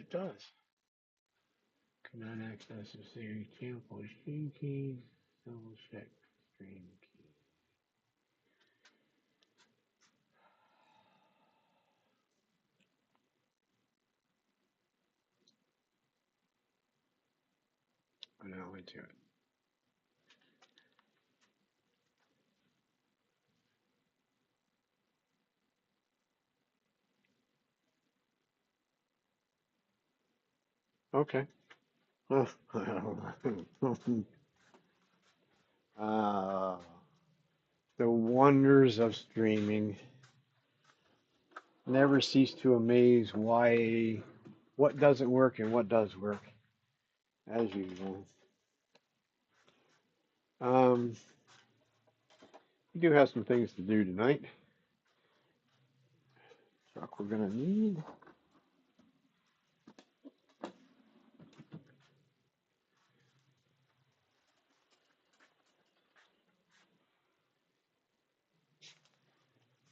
it does. Cannot access the series channel for stream keys. Double check stream key. I now went to it. Okay. uh, the wonders of streaming never cease to amaze what doesn't work and what does work, as usual. Um, we do have some things to do tonight. Truck we're gonna need.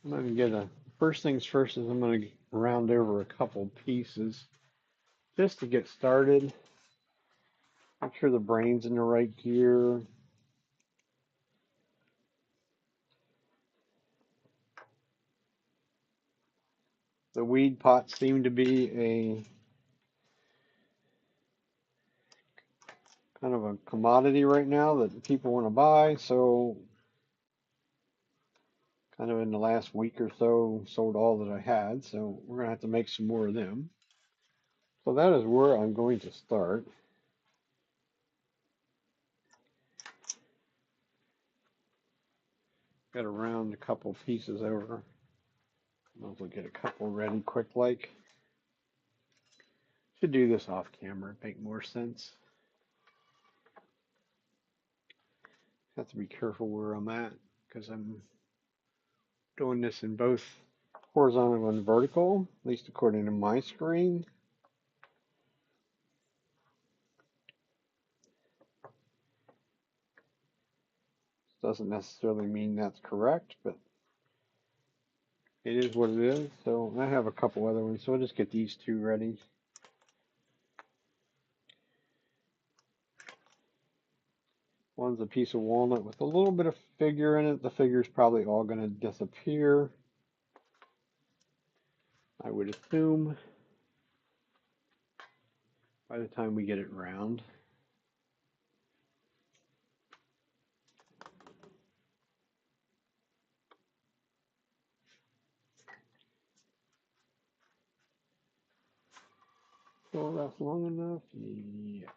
I'm gonna get first things first is I'm gonna round over a couple pieces just to get started. Make sure the brain's in the right gear. The weed pots seem to be a kind of a commodity right now that people want to buy, so kind of in the last week or so sold all that I had, so we're gonna have to make some more of them. So that is where I'm going to start. Got to round a couple pieces over. Might as well get a couple ready quick like. Should do this off camera, make more sense. Have to be careful where I'm at because I'm doing this in both horizontal and vertical, at least according to my screen. Doesn't necessarily mean that's correct, but it is what it is. So I have a couple other ones, so I'll just get these two ready. One's a piece of walnut with a little bit of figure in it. The figure's probably all going to disappear, I would assume, by the time we get it round. So that's long enough? Yes.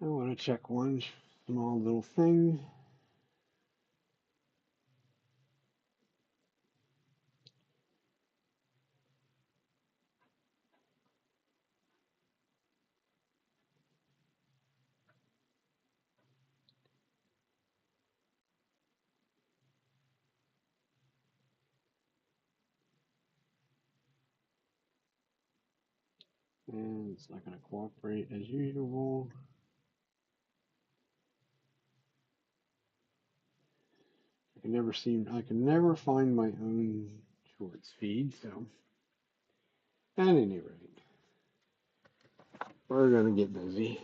I want to check one small little thing. And it's not going to cooperate as usual. I can never find my own shorts feed, so at any rate, we're gonna get busy.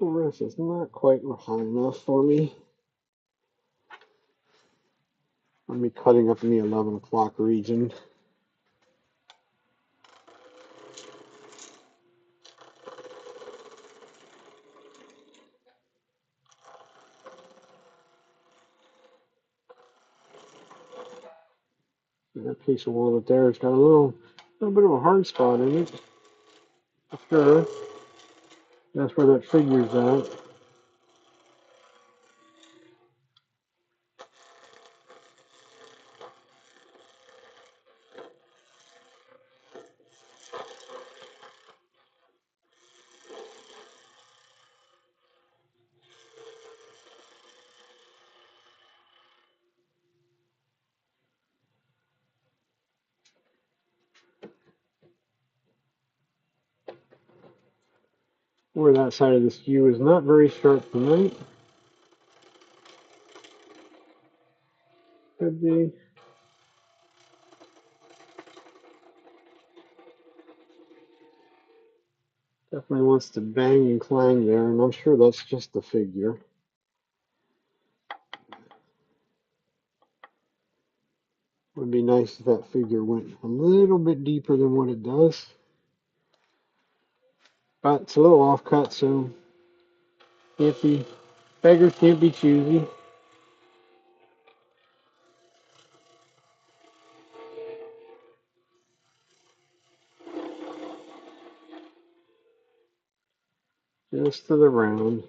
The rest is not quite high enough for me. I'm gonna be cutting up in the 11 o'clock region. That piece of walnut there has got a little bit of a hard spot in it. For sure. That's where that figure's at. Or that side of the skew is not very sharp tonight. Could be. Definitely wants to bang and clang there, and I'm sure that's just the figure. Would be nice if that figure went a little bit deeper than what it does. But it's a little off cut, so beggars can't be choosy. Just to the round.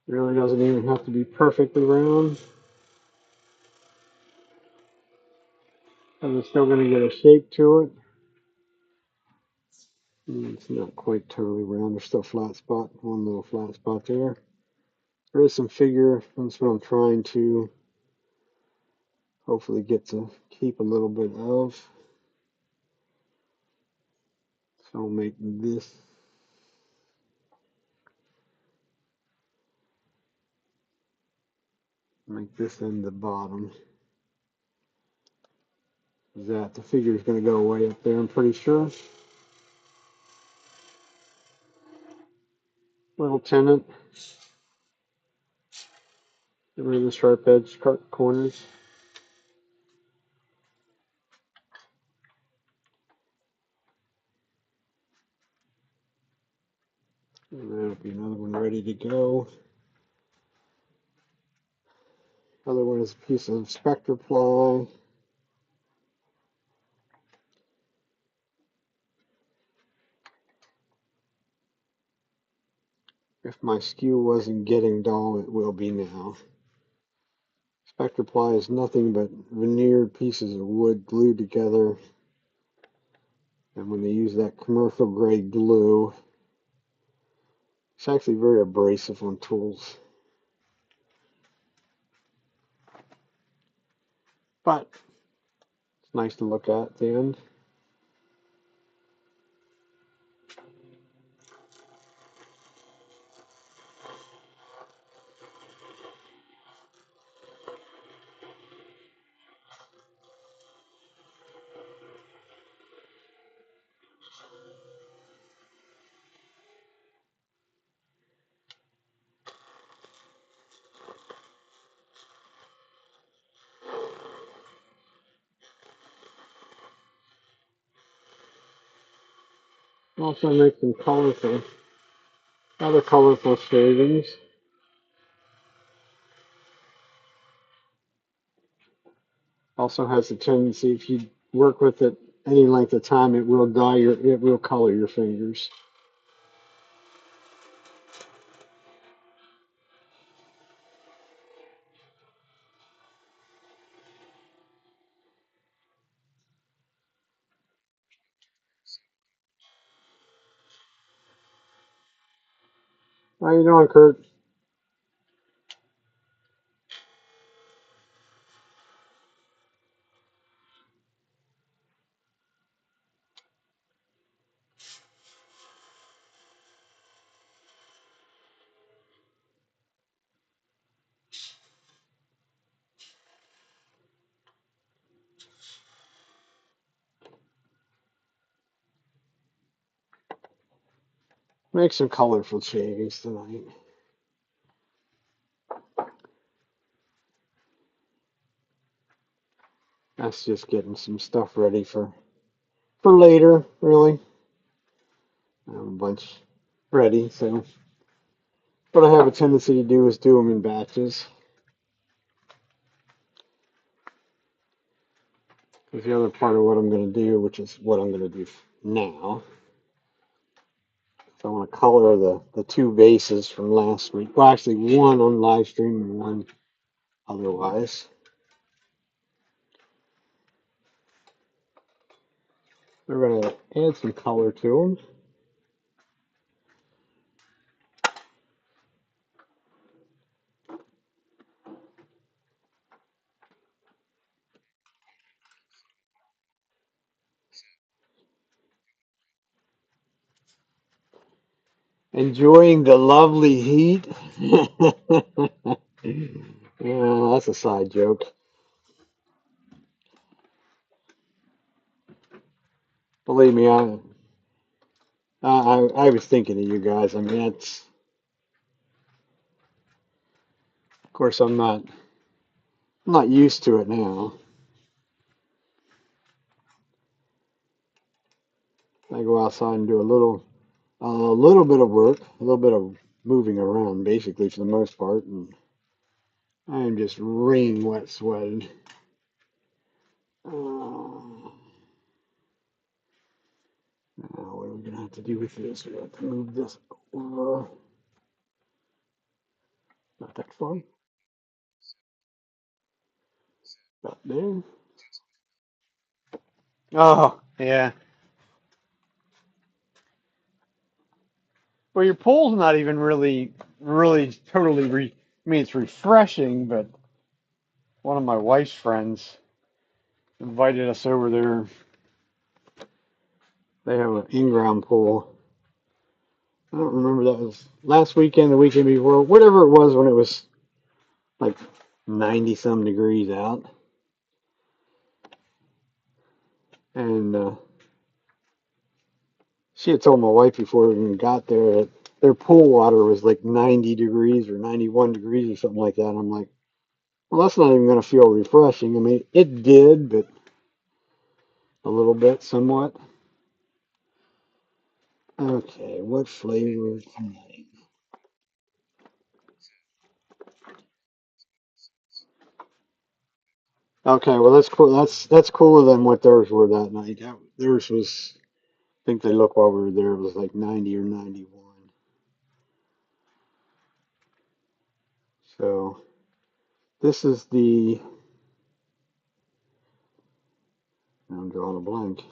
Really doesn't even have to be perfectly round. And it's still going to get a shape to it. It's not quite totally round. There's still a flat spot, one little flat spot there. There is some figure. That's what I'm trying to hopefully get to keep a little bit of. So I'll make this end the bottom. That the figure is going to go away up there, I'm pretty sure. Little tenant. Get rid of the sharp edge corners. And that'll be another one ready to go. Other one is a piece of spectre ply. If my skew wasn't getting dull, it will be now. Spectre ply is nothing but veneered pieces of wood glued together. And when they use that commercial grade glue, it's actually very abrasive on tools. But it's nice to look at the end. Also make some other colorful shavings. Also has a tendency, if you work with it any length of time, it will color your fingers. How you doing, Kurt? Make some colorful shavings tonight. That's just getting some stuff ready for later, really. I have a bunch ready, so what I have a tendency to do is do them in batches. Because the other part of what I'm going to do, which is what I'm going to do now, so I want to color the two vases from last week. Well, actually, one on live stream and one otherwise. We're going to add some color to them. Enjoying the lovely heat. Yeah, that's a side joke. Believe me, I was thinking of you guys. I mean, it's, of course, I'm not used to it now. I go outside and do a little bit of work, a little bit of moving around, basically for the most part, and I'm just wringing wet sweated. Now, what are we gonna have to do with this? We have to move this over. Not that far. About there. Oh, yeah. Well, your pool's not even really totally I mean, it's refreshing, but one of my wife's friends invited us over there. They have an in-ground pool. I don't remember, that was last weekend, the weekend before, whatever it was when it was like 90 some degrees out. And she had told my wife before we even got there that their pool water was like 90 degrees or 91 degrees or something like that. I'm like, well, that's not even going to feel refreshing. I mean, it did, but a little bit, somewhat. Okay, what flavor tonight? Okay, well that's cool. That's cooler than what theirs were that night. Theirs was, I think they looked while we were there. It was like 90 or 91. So this is the. I'm drawing a blank.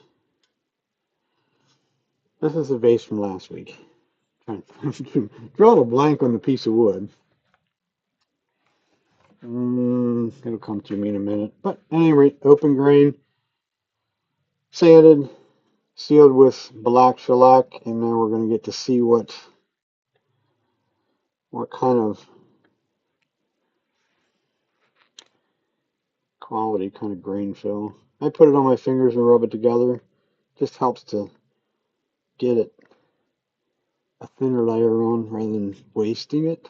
This is the vase from last week. Trying to draw a blank on the piece of wood. It'll come to me in a minute. But at any rate, open grain, sanded, sealed with black shellac, and now we're going to get to see what kind of quality, kind of grain fill. I put it on my fingers and rub it together. Just helps to get it a thinner layer on rather than wasting it.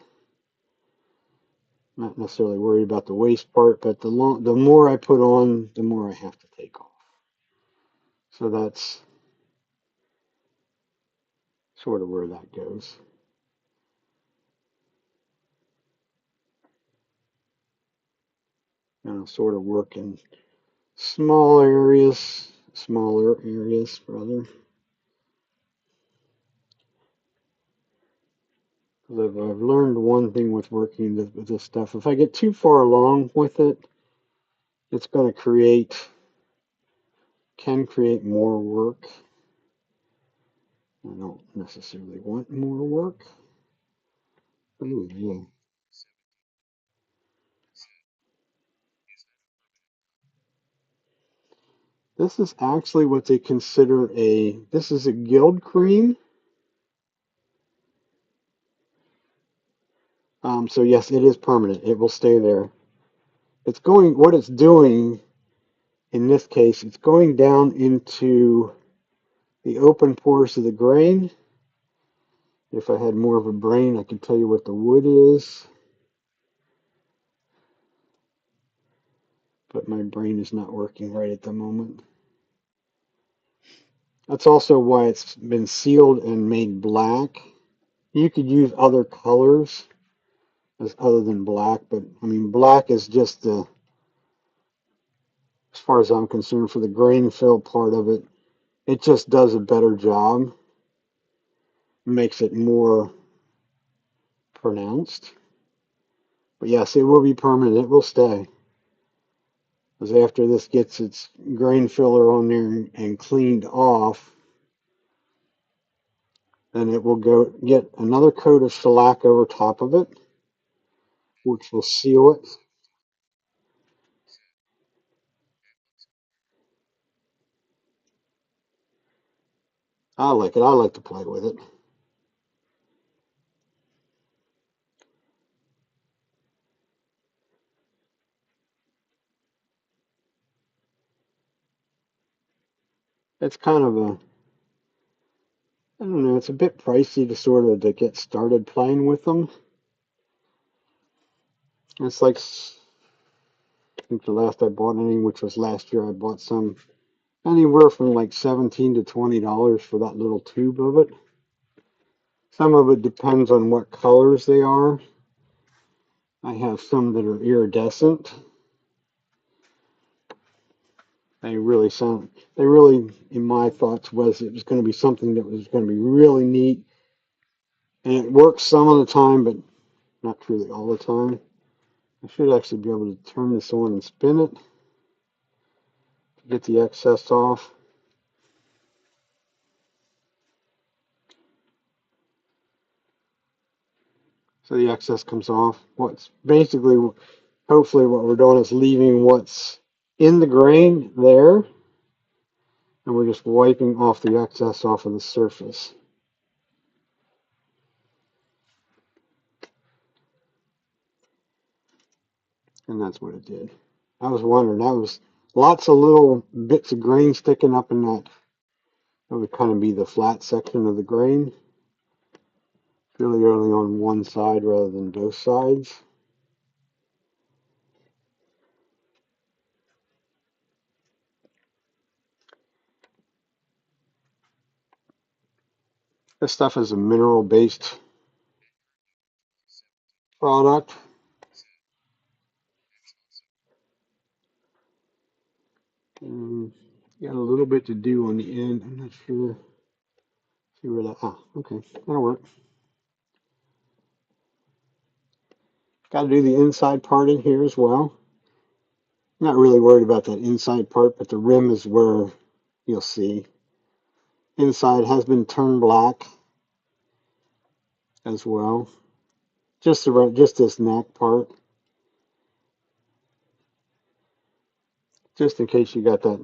Not necessarily worried about the waste part, but the more I put on, the more I have to take off. So that's sort of where that goes. And I'll sort of work in smaller areas rather. Because I've learned one thing with working with this stuff. If I get too far along with it, it's going to can create more work. I don't necessarily want more work. Ooh, yeah. This is actually what they consider this is a guild cream. So yes, it is permanent. It will stay there. What it's doing in this case, it's going down into the open pores of the grain. If I had more of a brain, I could tell you what the wood is, but my brain is not working right at the moment. That's also why it's been sealed and made black. You could use other colors other than black, but I mean, black is just as far as I'm concerned, for the grain fill part of it, it just does a better job, makes it more pronounced. But yes, it will be permanent. It will stay. Because after this gets its grain filler on there and cleaned off, then it will go get another coat of shellac over top of it, which will seal it. I like it. I like to play with it. It's kind of a, I don't know, it's a bit pricey to sort of to get started playing with them. It's like, I think the last I bought any, which was last year, I bought some anywhere from like $17 to $20 for that little tube of it. Some of it depends on what colors they are. I have some that are iridescent. They really, in my thoughts, was it was going to be something that was going to be really neat. And it works some of the time, but not truly all the time. I should actually be able to turn this on and spin it to get the excess off. So the excess comes off. What's basically, hopefully what we're doing is leaving what's in the grain there, and we're just wiping off the excess off of the surface. And that's what it did. I was wondering, that was lots of little bits of grain sticking up in that. That would kind of be the flat section of the grain. Really only on one side rather than both sides. This stuff is a mineral-based product. Got a little bit to do on the end. I'm not sure. See where that. Ah, okay, that'll work. Got to do the inside part in here as well. Not really worried about that inside part, but the rim is where you'll see. Inside has been turned black as well. Just this neck part. Just in case you got that.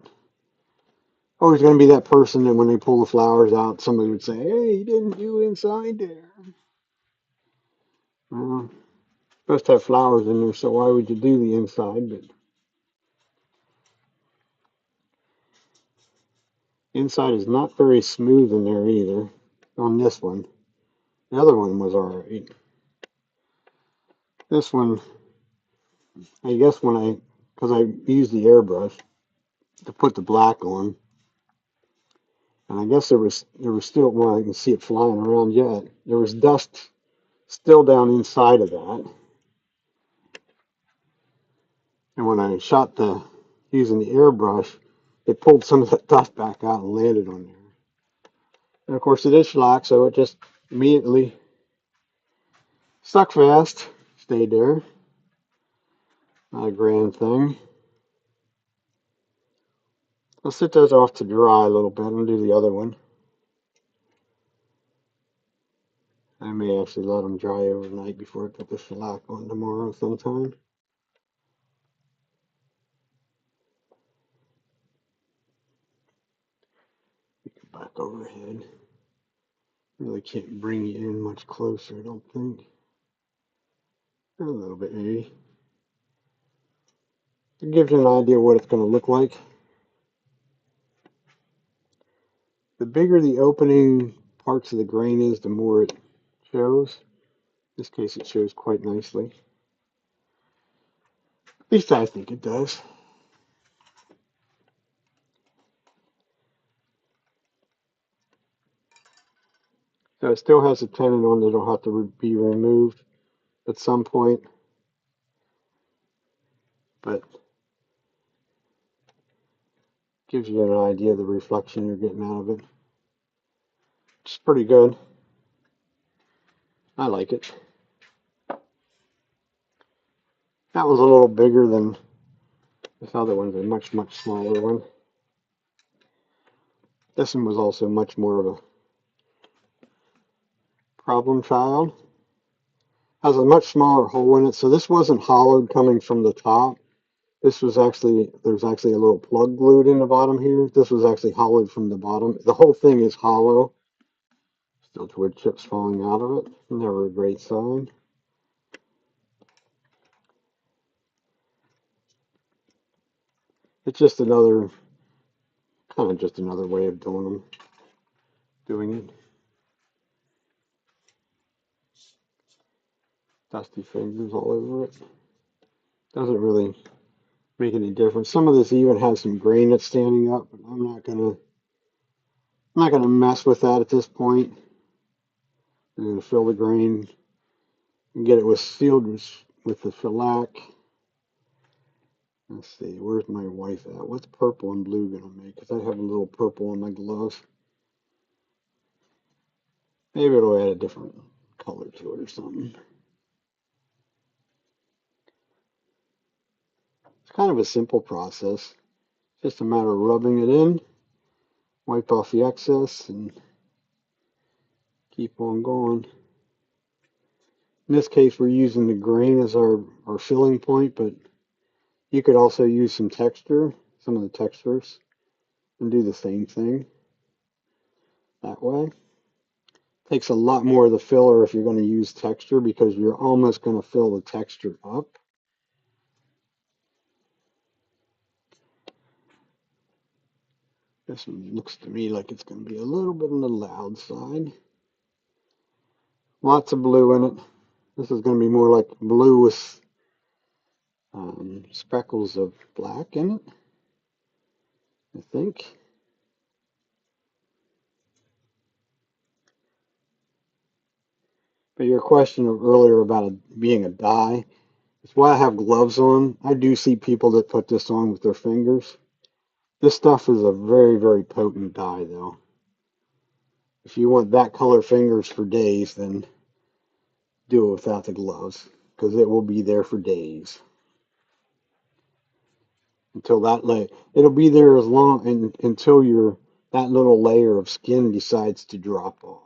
Always going to be that person that when they pull the flowers out, somebody would say, "Hey, you didn't do inside there." Well, supposed to have flowers in there, so why would you do the inside? But inside is not very smooth in there either. On this one, the other one was alright. This one, I guess because I used the airbrush to put the black on, and I guess there was still, well, I can see it flying around yet. There was dust still down inside of that, and when I shot using the airbrush, it pulled some of that dust back out and landed on there. And of course, it is shellac, so it just immediately stuck fast, stayed there. Not a grand thing. I'll sit those off to dry a little bit and do the other one. I may actually let them dry overnight before I put the shellac on tomorrow sometime. Back overhead. Really can't bring you in much closer, I don't think. A little bit maybe. It gives you an idea what it's going to look like. The bigger the opening parts of the grain is, the more it shows. In this case, it shows quite nicely. At least I think it does. So it still has a tenon on that'll have to be removed at some point. But gives you an idea of the reflection you're getting out of it. It's pretty good. I like it. That was a little bigger than This other one's a much, much smaller one. This one was also much more of a problem child. Has a much smaller hole in it, so this wasn't hollowed coming from the top. This was actually, there's actually a little plug glued in the bottom here. This was actually hollowed from the bottom. The whole thing is hollow. Still wood chips falling out of it. Never a great sign. It's just another, kind of just another way of doing it. Dusty fingers all over it. Doesn't really make any difference. Some of this even has some grain that's standing up, but I'm not gonna mess with that at this point. I'm gonna fill the grain and get it sealed with the shellac. Let's see, where's my wife at? What's purple and blue gonna make? Because I have a little purple in my gloves. Maybe it'll add a different color to it or something. It's kind of a simple process. Just a matter of rubbing it in, wipe off the excess, and keep on going. In this case, we're using the grain as our filling point, but you could also use some texture, some of the textures, and do the same thing that way. Takes a lot more of the filler if you're going to use texture because you're almost going to fill the texture up. This one looks to me like it's going to be a little bit on the loud side. Lots of blue in it. This is going to be more like blue with speckles of black in it, I think. But your question earlier about it being a dye is why I have gloves on. I do see people that put this on with their fingers. This stuff is a very, very potent dye, though. If you want that color fingers for days, then do it without the gloves, because it will be there for days. Until that it'll be there as long until that little layer of skin decides to drop off.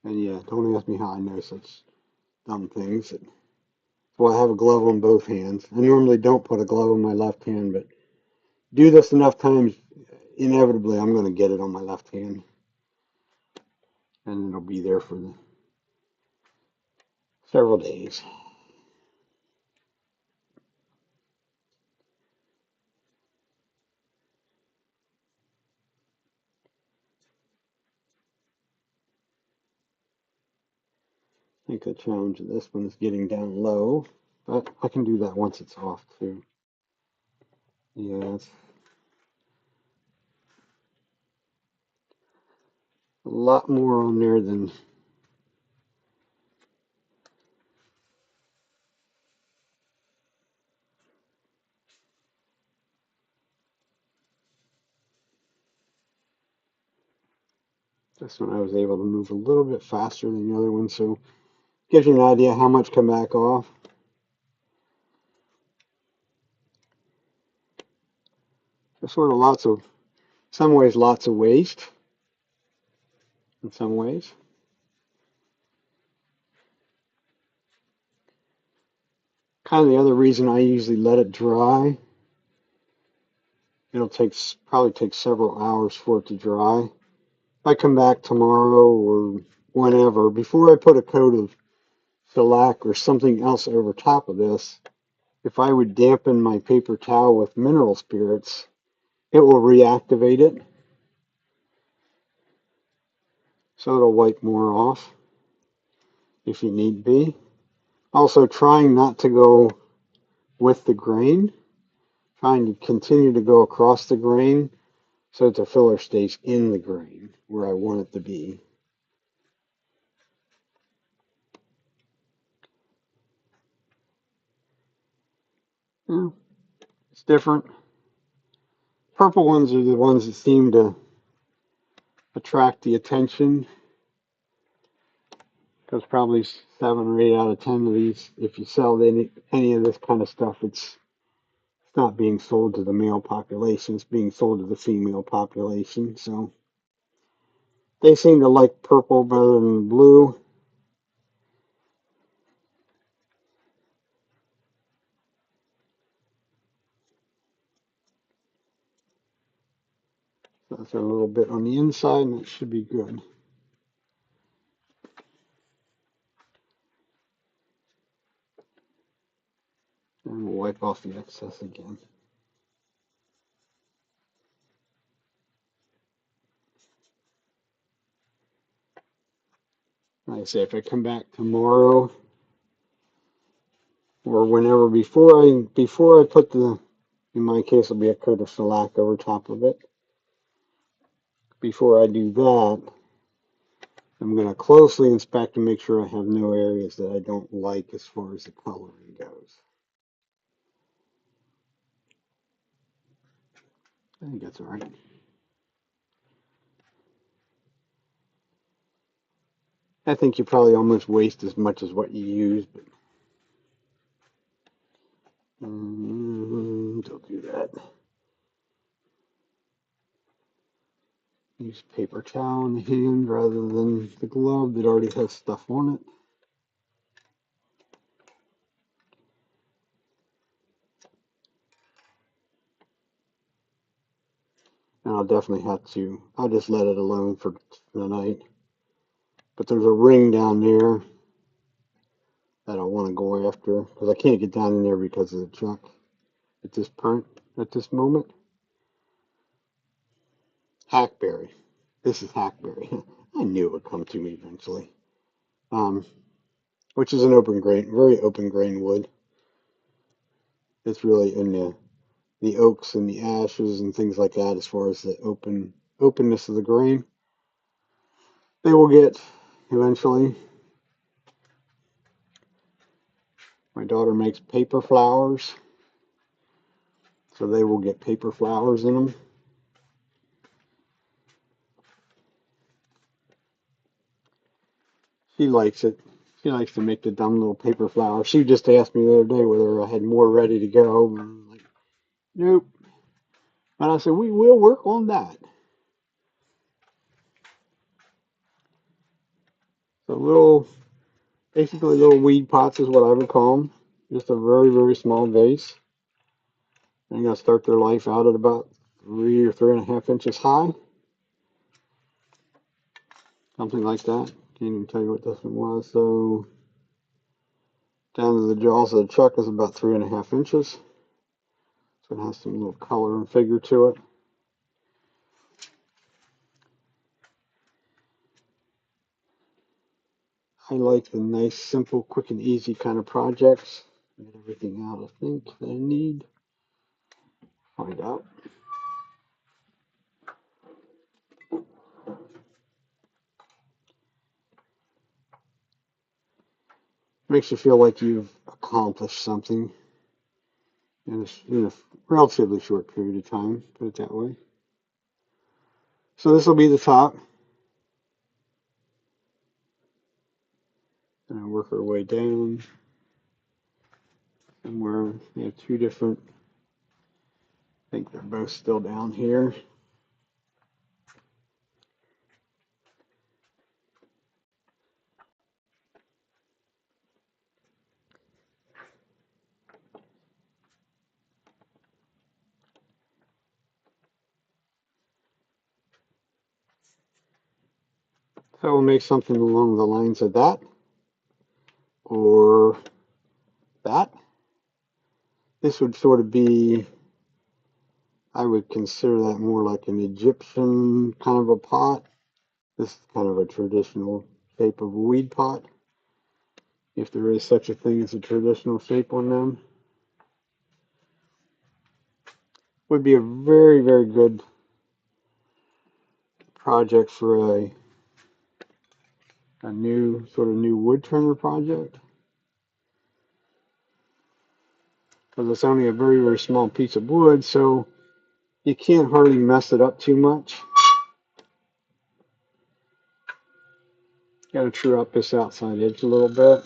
And yeah, don't ask me how I know such dumb things. Well, I have a glove on both hands. I normally don't put a glove on my left hand, but do this enough times, inevitably I'm going to get it on my left hand, and it'll be there for several days. I think the challenge of this one is getting down low, but I can do that once it's off too. Yeah, it's a lot more on there than this one. I was able to move a little bit faster than the other one, so gives you an idea how much come back off. There's sort of some ways, lots of waste in some ways. Kind of the other reason I usually let it dry. It'll probably take several hours for it to dry. If I come back tomorrow or whenever, before I put a coat of shellac or something else over top of this, if I would dampen my paper towel with mineral spirits, it will reactivate it. So it'll wipe more off if you need be. Also trying not to go with the grain, trying to continue to go across the grain so that the filler stays in the grain where I want it to be. Yeah, it's different. Purple ones are the ones that seem to attract the attention. Because probably 7 or 8 out of 10 of these, if you sell any of this kind of stuff, it's not being sold to the male population, it's being sold to the female population. So they seem to like purple better than blue. So that's a little bit on the inside, and it should be good. And we'll wipe off the excess again. Like I say, if I come back tomorrow or whenever before I put in my case it'll be a coat of shellac over top of it. Before I do that, I'm going to closely inspect and make sure I have no areas that I don't like as far as the coloring goes. I think that's all right. I think you probably almost waste as much as what you use, but don't do that. Use paper towel in the hand rather than the glove that already has stuff on it. And I'll just let it alone for the night. But there's a ring down there that I want to go after because I can't get down in there because of the chuck at this moment. Hackberry. This is hackberry. I knew it would come to me eventually. Which is an open grain, very open grain wood. It's really in the oaks and the ashes and things like that as far as the openness of the grain. They will get eventually. My daughter makes paper flowers, so they will get paper flowers in them. She likes it. She likes to make the dumb little paper flowers. She just asked me the other day whether I had more ready to go. And I'm like, nope. And I said, we will work on that. So basically little weed pots is what I would call them. Just a very, very small vase. They're going to start their life out at about 3 or 3.5 inches high. Something like that. Can't even tell you what this one was. So down to the jaws of the chuck is about 3.5 inches. So it has some little color and figure to it. I like the nice, simple, quick and easy kind of projects. Get everything out I think that I need. Find out. Makes you feel like you've accomplished something in a relatively short period of time, put it that way. So this will be the top. And I work our way down. Somewhere we have two different, I think they're both still down here. So we'll make something along the lines of that or that. This would sort of be, I would consider that more like an Egyptian kind of a pot. This is kind of a traditional shape of a weed pot, if there is such a thing as a traditional shape on them. Would be a very, very good project for a new wood turner project. Because it's only a very, very small piece of wood, so you can't hardly mess it up too much. Got to true up this outside edge a little bit.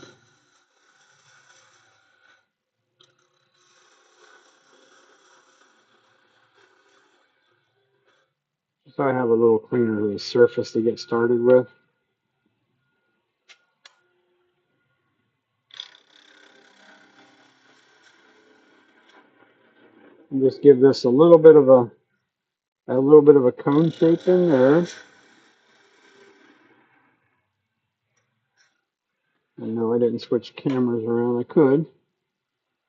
So I have a little cleaner of the surface to get started with. And just give this a little bit of a cone shape in there. And no, I didn't switch cameras around. I could,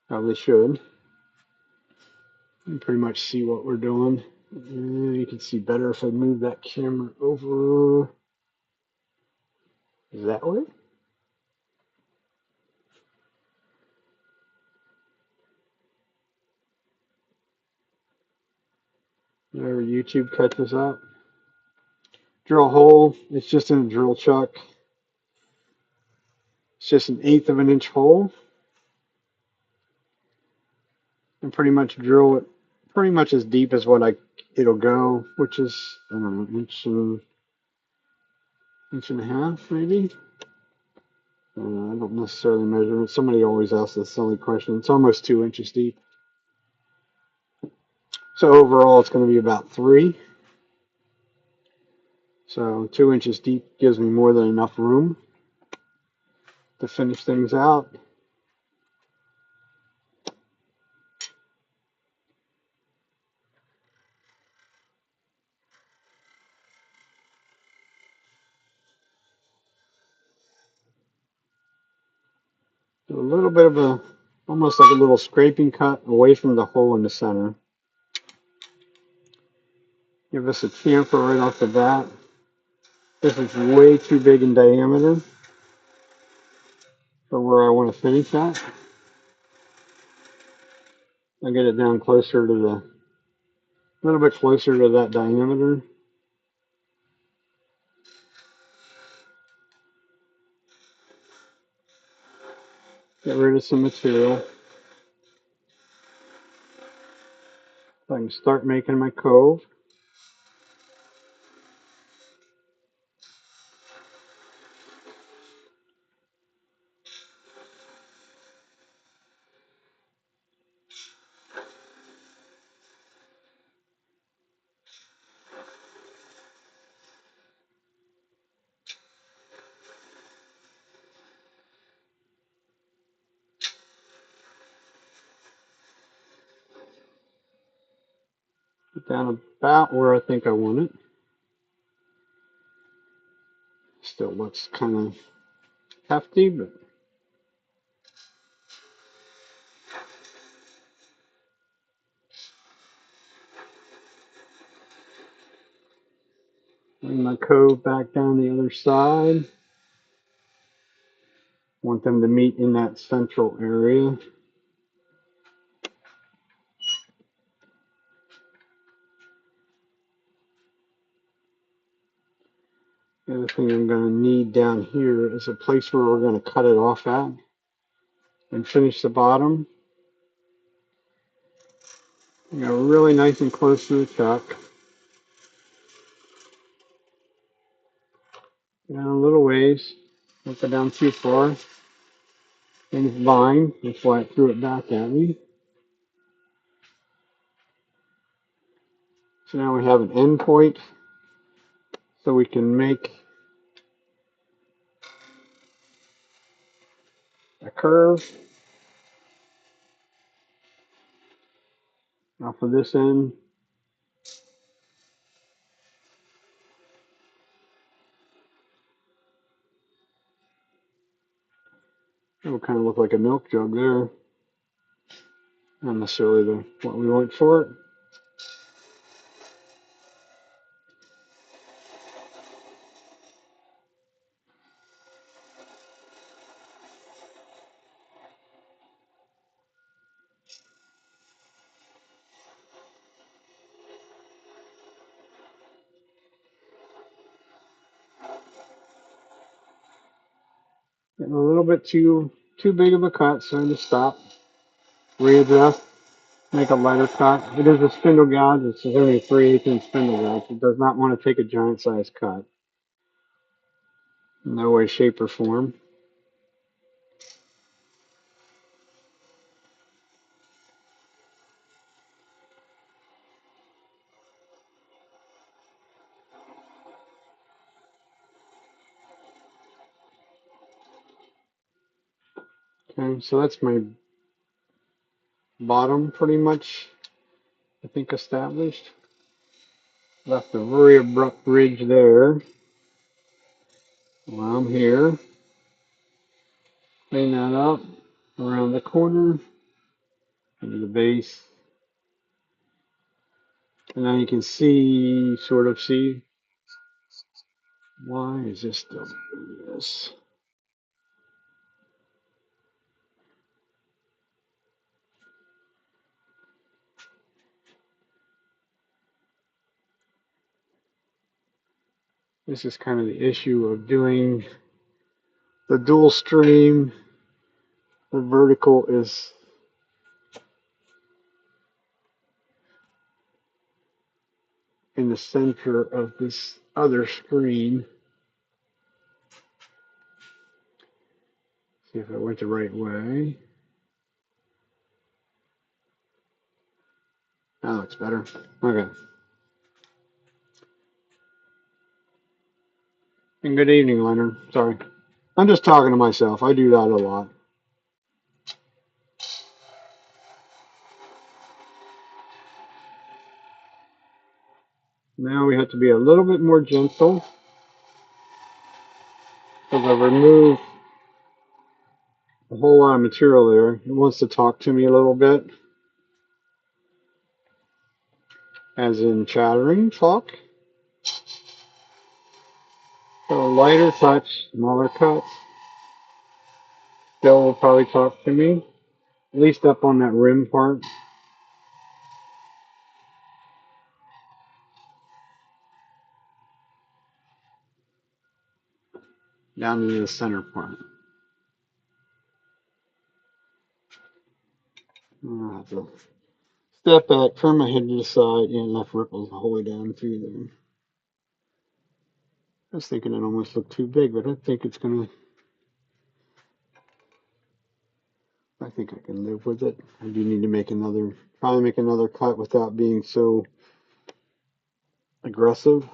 probably should. You can pretty much see what we're doing. And you can see better if I move that camera over that way. Whenever YouTube catches up. Drill hole. It's just in a drill chuck. It's just an 1/8 of an inch hole. And pretty much drill it pretty much as deep as it'll go, which is, I don't know, inch and a half maybe. I don't necessarily measure it. Somebody always asks this silly question. It's almost 2 inches deep. So overall, it's going to be about 3. So 2 inches deep gives me more than enough room to finish things out. Do a little bit of almost like a little scraping cut away from the hole in the center. Give us a chamfer right off the bat. This is way too big in diameter for where I want to finish at. I get it down closer to a little bit closer to that diameter. Get rid of some material. So I can start making my cove. Get down about where I think I want it. Still looks kind of hefty, but bring my cove back down the other side. Want them to meet in that central area. The other thing I'm going to need down here is a place where we're going to cut it off at and finish the bottom. Really nice and close to the chuck. Down a little ways. Don't go down too far. Things bind. That's why it threw it back at me. So now we have an end point so we can make a curve off of this end. It'll kind of look like a milk jug there. Not necessarily what we want for it. Getting a little bit too big of a cut, so I just stop, readjust, make a lighter cut. It is a spindle gouge. It's only a 3/8 inch spindle gouge. It does not want to take a giant size cut. No way, shape, or form. Okay, so that's my bottom pretty much, I think, established. Left a very abrupt ridge there. While I'm here, clean that up around the corner into the base. And now you can see, sort of see, why is this still doing this? This is kind of the issue of doing the dual stream. The vertical is in the center of this other screen. See if I went the right way. That looks better. Okay. And good evening, Leonard. Sorry. I'm just talking to myself. I do that a lot. Now we have to be a little bit more gentle because I've removed a whole lot of material there. It wants to talk to me a little bit, as in chattering talk. So a lighter touch, smaller cuts. Still will probably talk to me, at least up on that rim part. Down into the center part. I'll have to step back, turn my head to the side, and left ripples the whole way down through there. I was thinking it almost looked too big, but I think it's gonna. I think I can live with it. I do need to make another, try and make another cut without being so aggressive.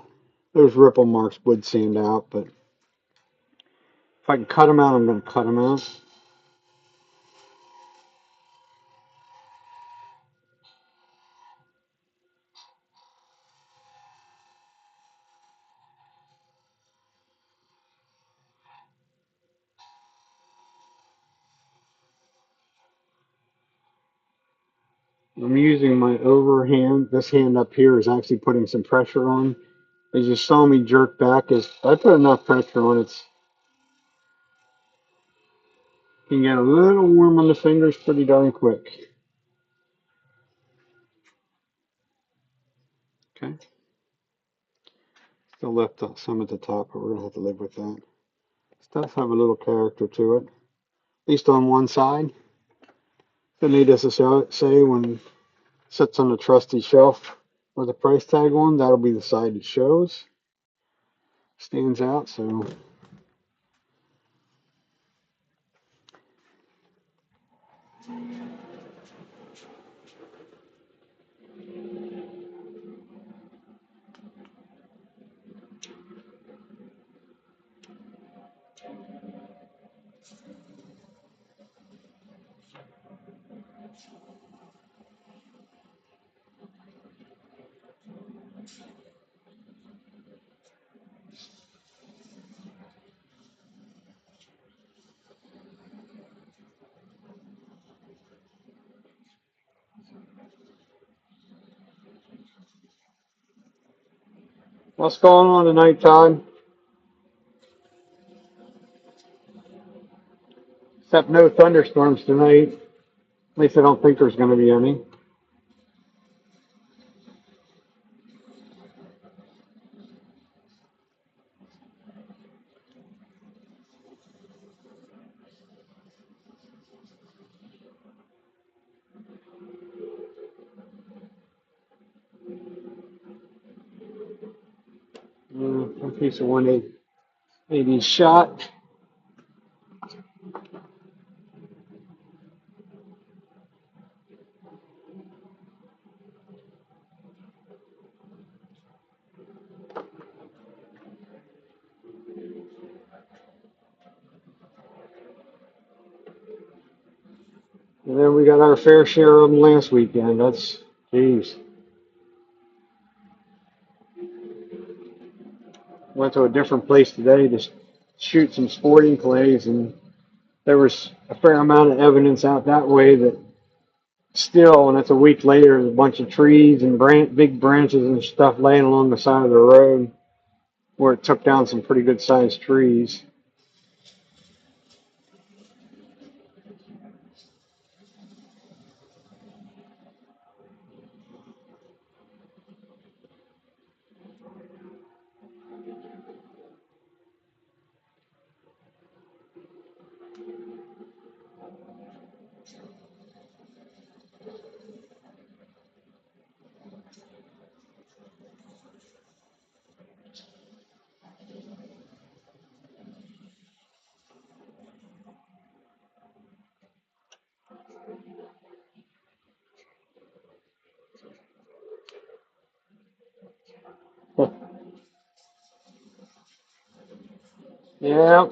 Those ripple marks would stand out, but if I can cut them out, I'm going to cut them out. I'm using my overhand. This hand up here is actually putting some pressure on. As you saw me jerk back, as I put enough pressure on, it can get a little warm on the fingers pretty darn quick. Okay. Still left some at the top, but we're going to have to live with that. This does have a little character to it, at least on one side. So needless to say, when it sits on the trusty shelf with a price tag on, that'll be the side that shows. Stands out, so what's going on tonight, Todd? Except no thunderstorms tonight. At least I don't think there's going to be any. One piece of 1/8 Maybe shot. And then we got our fair share of them last weekend. That's, geez. Went to a different place today to shoot some sporting clays, and there was a fair amount of evidence out that way that still, and it's a week later, there's a bunch of trees and big branches and stuff laying along the side of the road where it took down some pretty good sized trees. Yeah,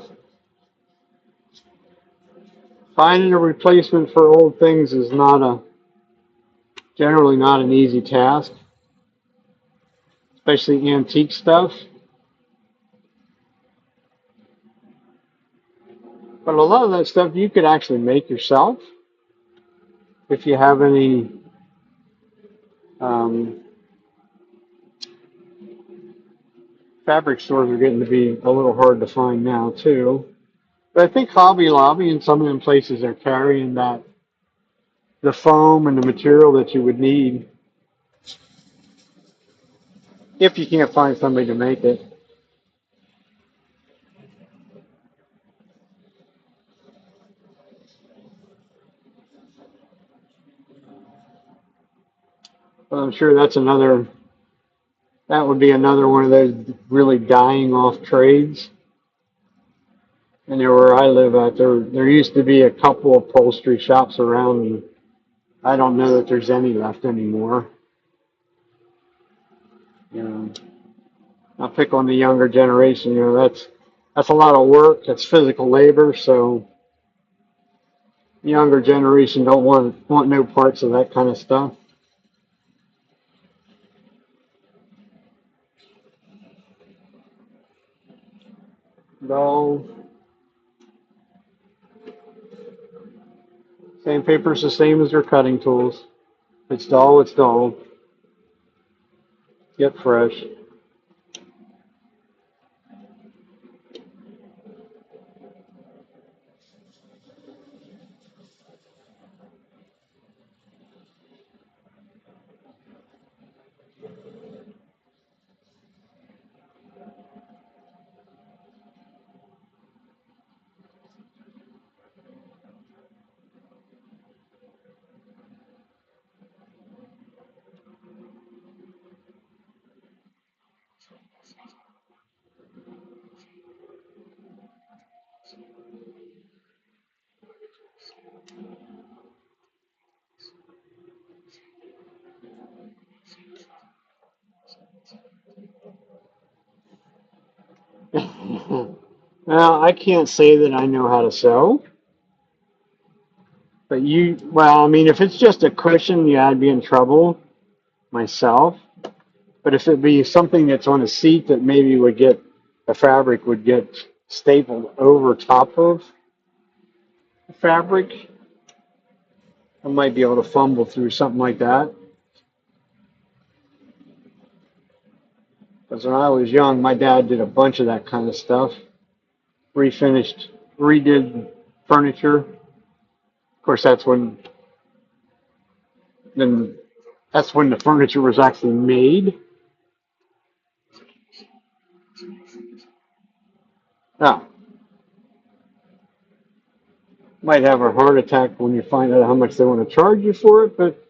finding a replacement for old things is generally not an easy task, especially antique stuff. But a lot of that stuff you could actually make yourself if you have any. Um, Fabric stores are getting to be a little hard to find now too. But I think Hobby Lobby and some of them places are carrying the foam and the material that you would need if you can't find somebody to make it. But I'm sure that would be another one of those really dying off trades. And there where I live at, there used to be a couple of upholstery shops around, and I don't know that there's any left anymore. You know, I'll pick on the younger generation. You know, that's a lot of work. That's physical labor. So the younger generation don't want no parts of that kind of stuff. No, sandpaper's the same as their cutting tools. It's dull. It's dull. Get fresh. Well, I can't say that I know how to sew, but well, I mean, if it's just a cushion, yeah, I'd be in trouble myself. But if it be something that's on a seat that maybe the fabric would get stapled over top of the fabric, I might be able to fumble through something like that. Because when I was young, my dad did a bunch of that kind of stuff. Refinished, redid furniture. Of course, then that's when the furniture was actually made. Now, might have a heart attack when you find out how much they want to charge you for it, but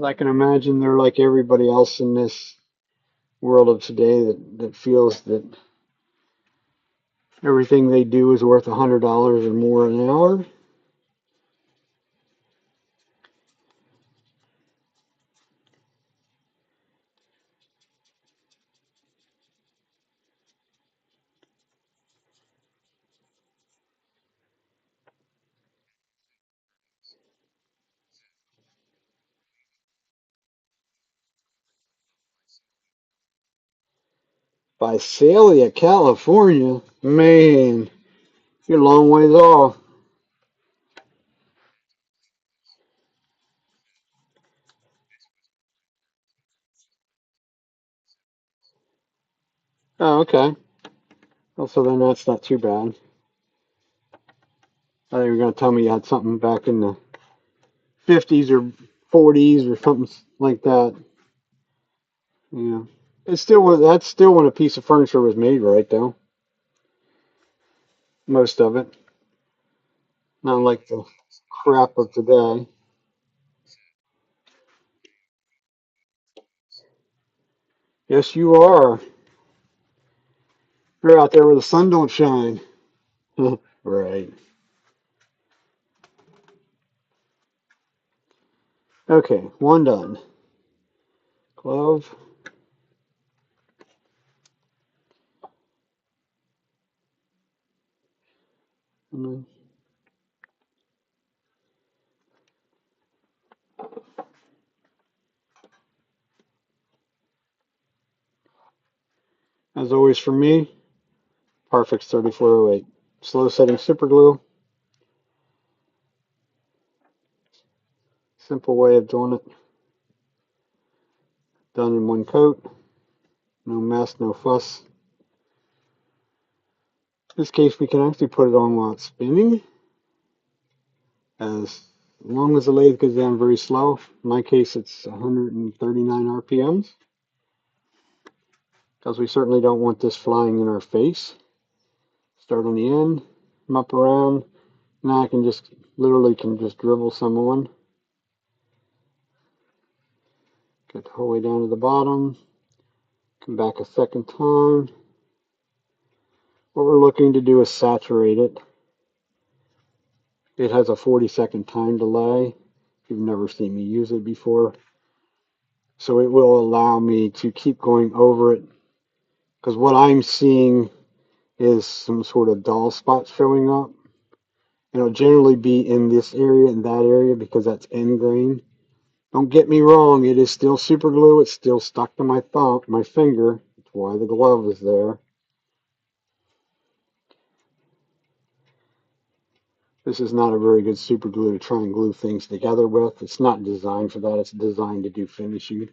I can imagine they're like everybody else in this world of today that feels that everything they do is worth $100 or more an hour. Visalia, California, man, you're a long ways off. Oh, okay. Well, so then that's not too bad. I thought you were going to tell me you had something back in the 50s or 40s or something like that. Yeah. That's still when a piece of furniture was made, right, though? Most of it. Not like the crap of today. Yes, you are. You're out there where the sun don't shine. Right. Okay, one done. Glove. And as always for me, Parfix 3408. Slow setting super glue. Simple way of doing it. Done in one coat. No mess, no fuss. In this case, we can actually put it on while it's spinning. As long as the lathe goes down very slow. In my case, it's 139 RPMs. Because we certainly don't want this flying in our face. Start on the end, come up around. Now I can just literally dribble some on. Get the whole way down to the bottom. Come back a second time. What we're looking to do is saturate it. It has a 40-second time delay. If you've never seen me use it before. So it will allow me to keep going over it. Because what I'm seeing is some sort of dull spots showing up. It'll generally be in this area and that area because that's end grain. Don't get me wrong, it is still super glue. It's still stuck to my thumb, my finger. That's why the glove is there. This is not a very good super glue to try and glue things together with. It's not designed for that. It's designed to do finishing.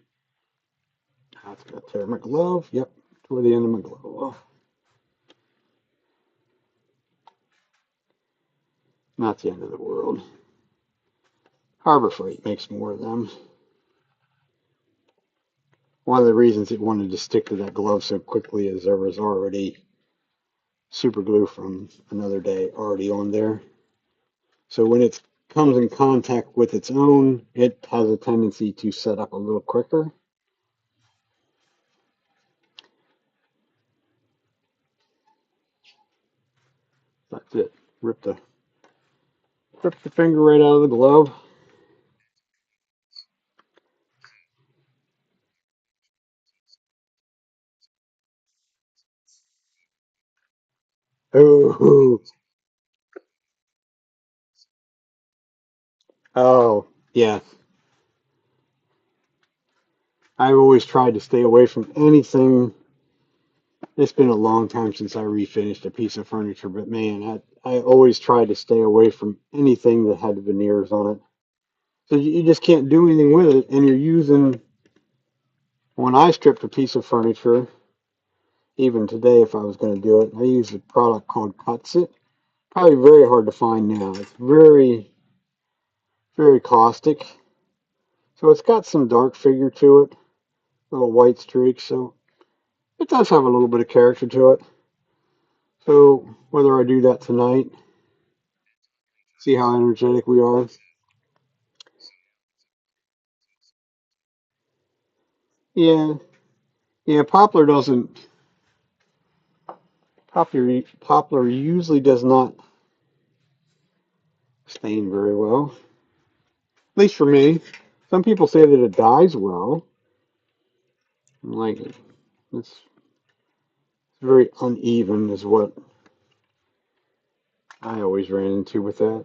That's going to tear my glove. Yep, toward the end of my glove. Not the end of the world. Harbor Freight makes more of them. One of the reasons it wanted to stick to that glove so quickly is there was already super glue from another day already on there. So when it comes in contact with its own, it has a tendency to set up a little quicker. That's it. Rip the finger right out of the glove. Oh, oh, yeah. I've always tried to stay away from anything. It's been a long time since I refinished a piece of furniture, but man, I always tried to stay away from anything that had veneers on it. So you just can't do anything with it, and you're using. When I stripped a piece of furniture, even today, if I was going to do it, I used a product called Cuts It. Probably very hard to find now. It's very, very caustic. So it's got some dark figure to it, little white streaks. So it does have a little bit of character to it. So whether I do that tonight, see how energetic we are. Yeah, yeah. Poplar usually does not stain very well, at least for me. Some people say that it dyes well. Like it's very uneven, is what I always ran into with that.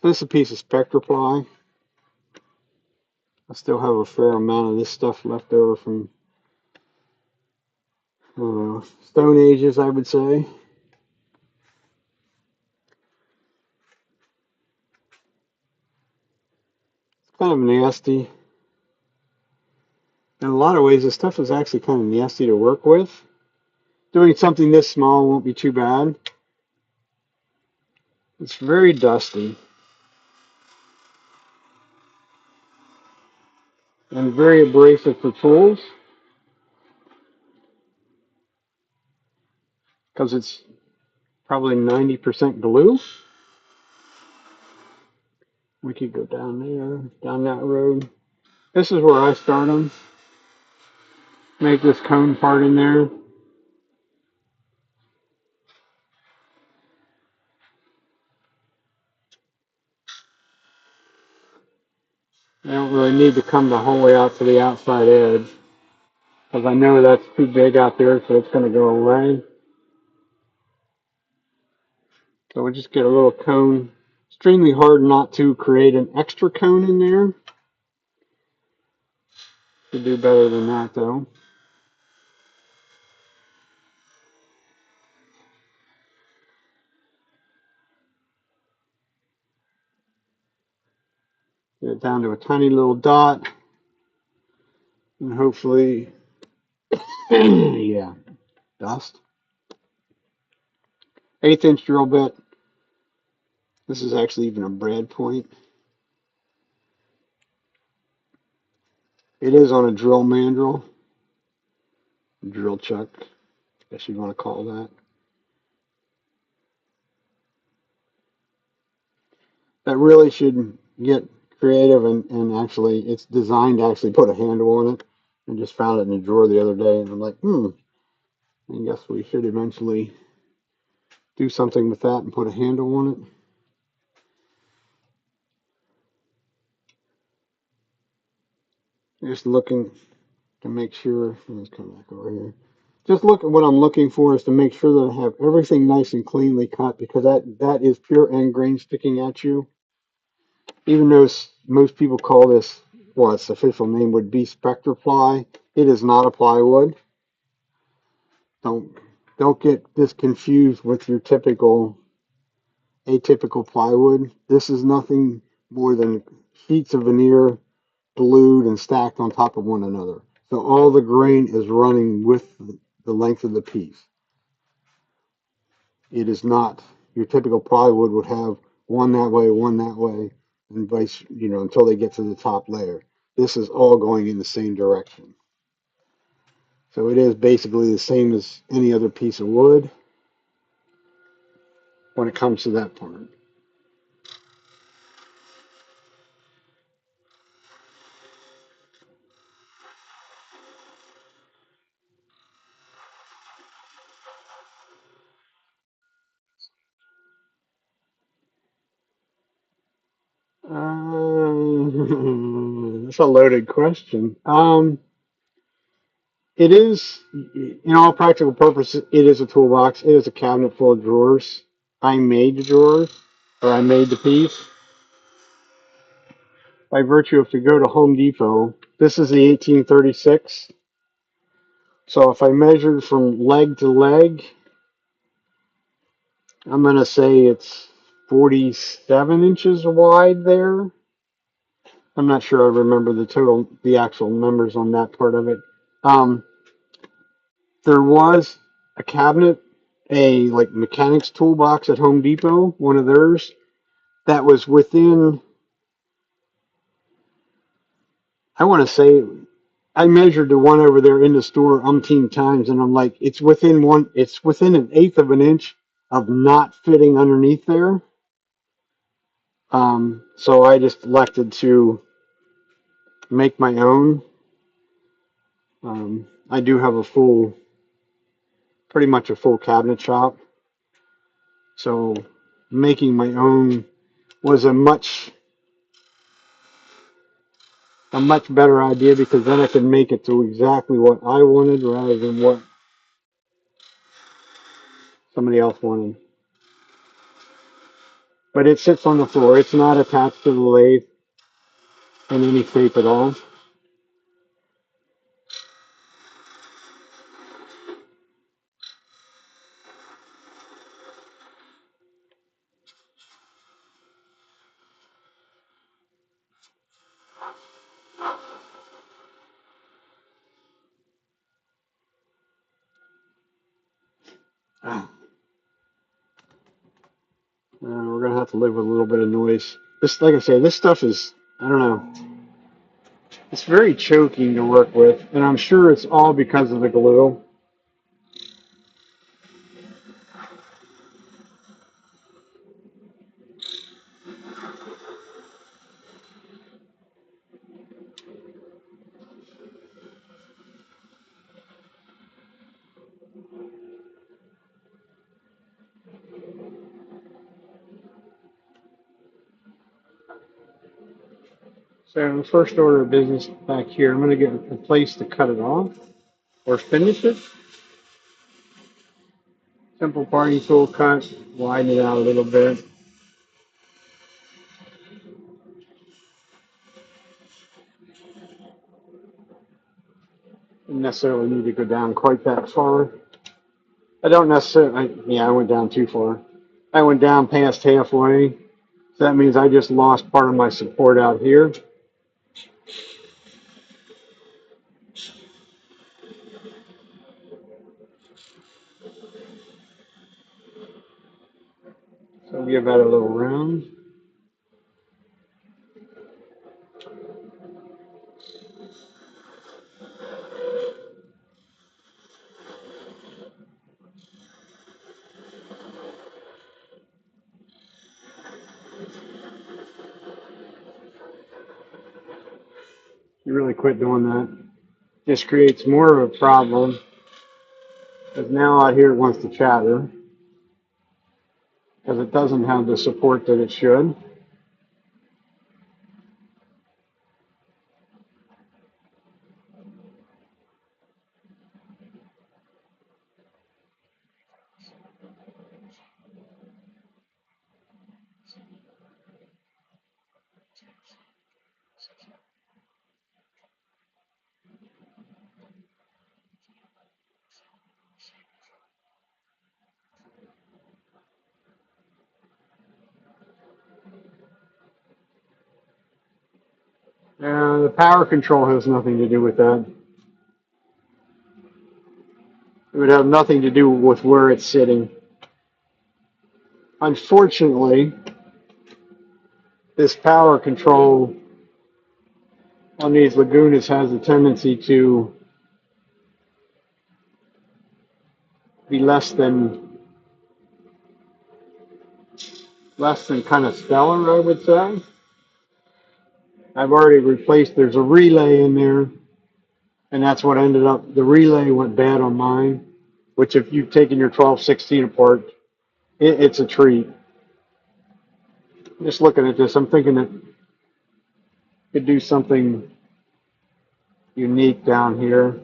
So this is a piece of spectra ply. I still have a fair amount of this stuff left over from Stone Ages, I would say. It's kind of nasty. In a lot of ways, this stuff is actually kind of nasty to work with. Doing something this small won't be too bad. It's very dusty and very abrasive for tools because it's probably 90% glue. We could go down there, down that road. This is where I start them. Make this cone part in there. I don't really need to come the whole way out to the outside edge because I know that's too big out there, so it's going to go away. So we just get a little cone. Extremely hard not to create an extra cone in there. Could do better than that though. Get it down to a tiny little dot, and hopefully, yeah, dust. 1/8 inch drill bit. This is actually even a brad point. It is on a drill mandrel, drill chuck, I guess you'd want to call that. That really should get creative and actually, it's designed to actually put a handle on it. I just found it in a drawer the other day, and I'm like, I guess we should eventually do something with that and put a handle on it. Just looking to make sure, let's come back over here. Just look at what I'm looking for is to make sure that I have everything nice and cleanly cut because that is pure end grain sticking at you. Even though most people call this, well, its official name would be spectra ply, it is not a plywood. Don't don't get this confused with your typical atypical plywood. This is nothing more than sheets of veneer glued and stacked on top of one another. So all the grain is running with the length of the piece. It is not your typical plywood would have one that way, and vice, until they get to the top layer. This is all going in the same direction. So it is basically the same as any other piece of wood when it comes to that part. That's a loaded question. It is, in all practical purposes, it is a toolbox. It is a cabinet full of drawers. I made the drawers, or I made the piece by virtue of, if you go to Home Depot, this is the 1836. So if I measured from leg to leg, I'm going to say it's 47 inches wide there. I'm not sure I remember the actual numbers on that part of it. Um, there was a cabinet, a like mechanics toolbox at Home Depot, one of theirs, that was within, I want to say, I measured the one over there in the store umpteen times, and I'm like, it's within 1/8 of an inch of not fitting underneath there. So I just elected to make my own. I do have pretty much a full cabinet shop. So making my own was a much better idea because then I could make it to exactly what I wanted rather than what somebody else wanted. But it sits on the floor. It's not attached to the lathe in any shape at all. We're gonna have to live with a little bit of noise. This, like I say, this stuff is, I don't know, it's very choking to work with, and I'm sure it's all because of the glue. So the first order of business back here, I'm gonna get a place to cut it off or finish it. Simple parting tool cut, widen it out a little bit. Don't necessarily need to go down quite that far. I don't necessarily, yeah, I went down too far. I went down past halfway. So that means I just lost part of my support out here. So give that a little round. You really quit doing that. Just creates more of a problem. Because now out here it wants to chatter. Because it doesn't have the support that it should. The power control has nothing to do with that. It would have nothing to do with where it's sitting. Unfortunately, this power control on these Lagunas has a tendency to be less than kind of stellar, I would say. I've already replaced, there's a relay in there, and that's what ended up, the relay went bad on mine, which if you've taken your 1216 apart, it's a treat. Just looking at this, I'm thinking that could do something unique down here.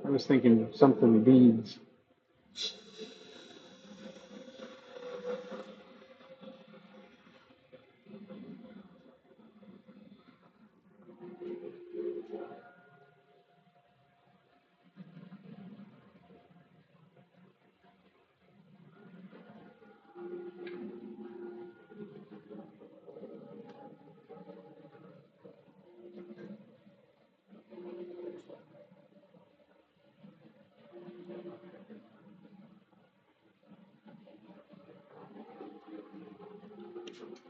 I was thinking something beads.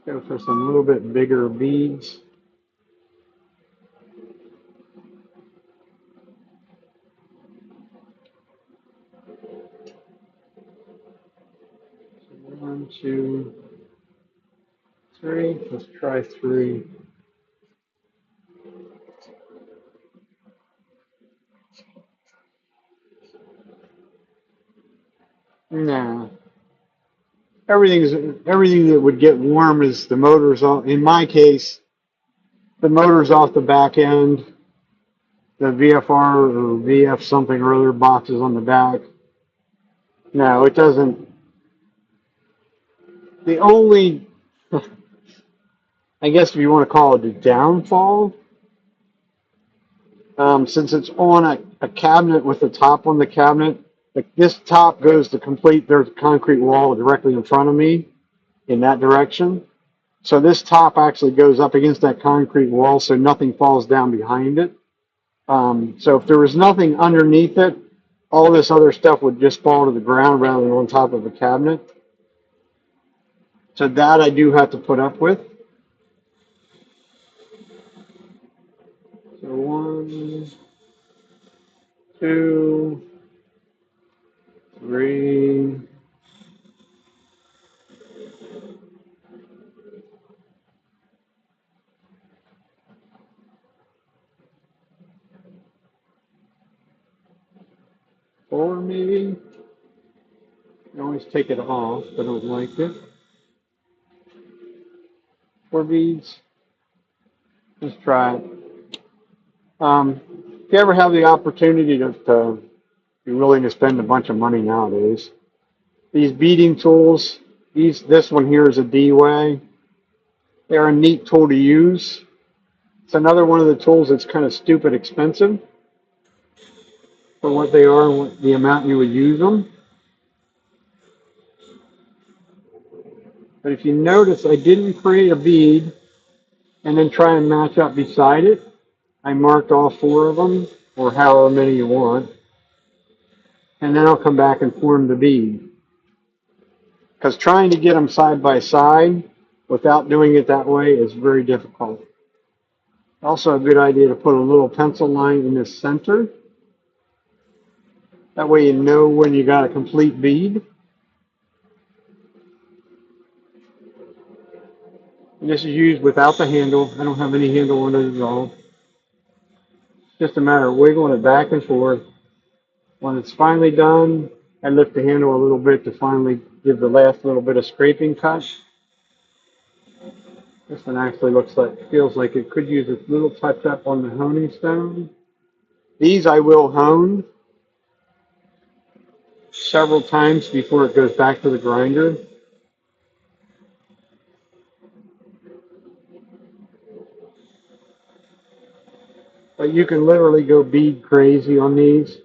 Go for some little bit bigger beads. One, two, three. Let's try 3. Nah. Everything that would get warm is the motors off. In my case, the motors off the back end, the VFR or VF something or other boxes on the back. No, it doesn't. The only, I guess if you want to call it a downfall, since it's on a cabinet with the top on the cabinet, like this top goes to complete, there's a concrete wall directly in front of me in that direction. So this top actually goes up against that concrete wall so nothing falls down behind it. So if there was nothing underneath it, all this other stuff would just fall to the ground rather than on top of a cabinet. So that I do have to put up with. So 1, 2, 3. 4 maybe. I always take it off. I don't like it. 4 beads. Let's try it. If you ever have the opportunity to be willing to spend a bunch of money nowadays, these beading tools, this one here is a D-Way. They're a neat tool to use. It's another one of the tools that's kind of stupid expensive for what they are and what the amount you would use them. But if you notice, I didn't create a bead and then try and match up beside it. I marked all 4 of them, or however many you want, and then I'll come back and form the bead. Because trying to get them side by side without doing it that way is very difficult. Also a good idea to put a little pencil line in the center. That way you know when you got a complete bead. And this is used without the handle. I don't have any handle on it at all. It's just a matter of wiggling it back and forth. When it's finally done, I lift the handle a little bit to finally give the last little bit of scraping cut. This one actually feels like it could use a little touch up on the honing stone. These I will hone several times before it goes back to the grinder. But you can literally go bead crazy on these.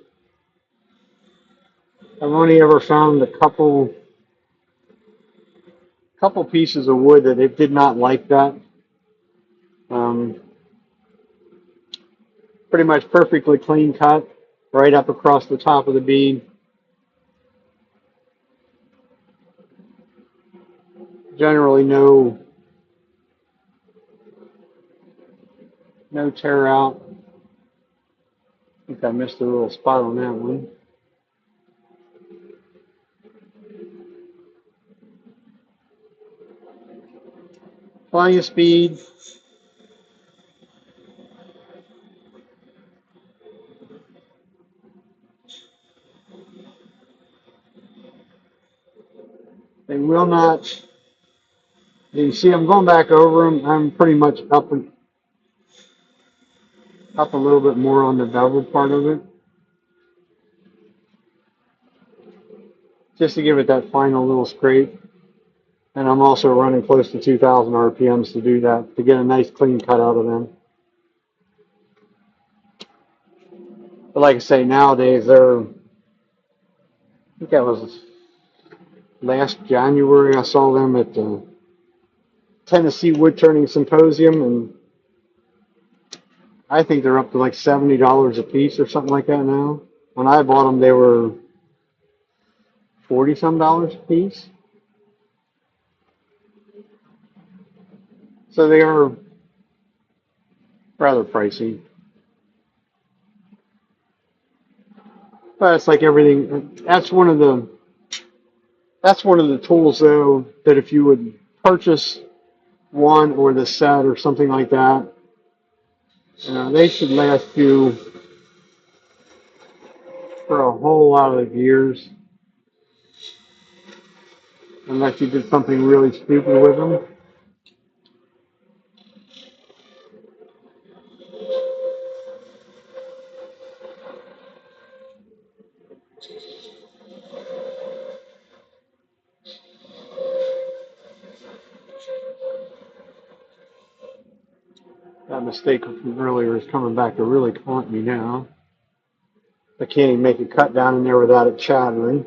I've only ever found a couple pieces of wood that it did not like that. Pretty much perfectly clean cut right up across the top of the bead. Generally no tear out. I think I missed a little spot on that one. Plenty of speed. They will not. You see, I'm going back over them. I'm pretty much up a little bit more on the bevel part of it, just to give it that final little scrape. And I'm also running close to 2,000 RPMs to do that, to get a nice clean cut out of them. But like I say, nowadays I think that was last January I saw them at the Tennessee Wood Turning Symposium, and I think they're up to like $70 a piece or something like that now. When I bought them, they were 40 some dollars a piece. So they are rather pricey. But it's like everything. That's one of the tools though that if you would purchase one or the set or something like that. They should last you for a whole lot of years, unless you did something really stupid with them. That mistake from earlier is coming back to really haunt me now. I can't even make a cut down in there without it chattering.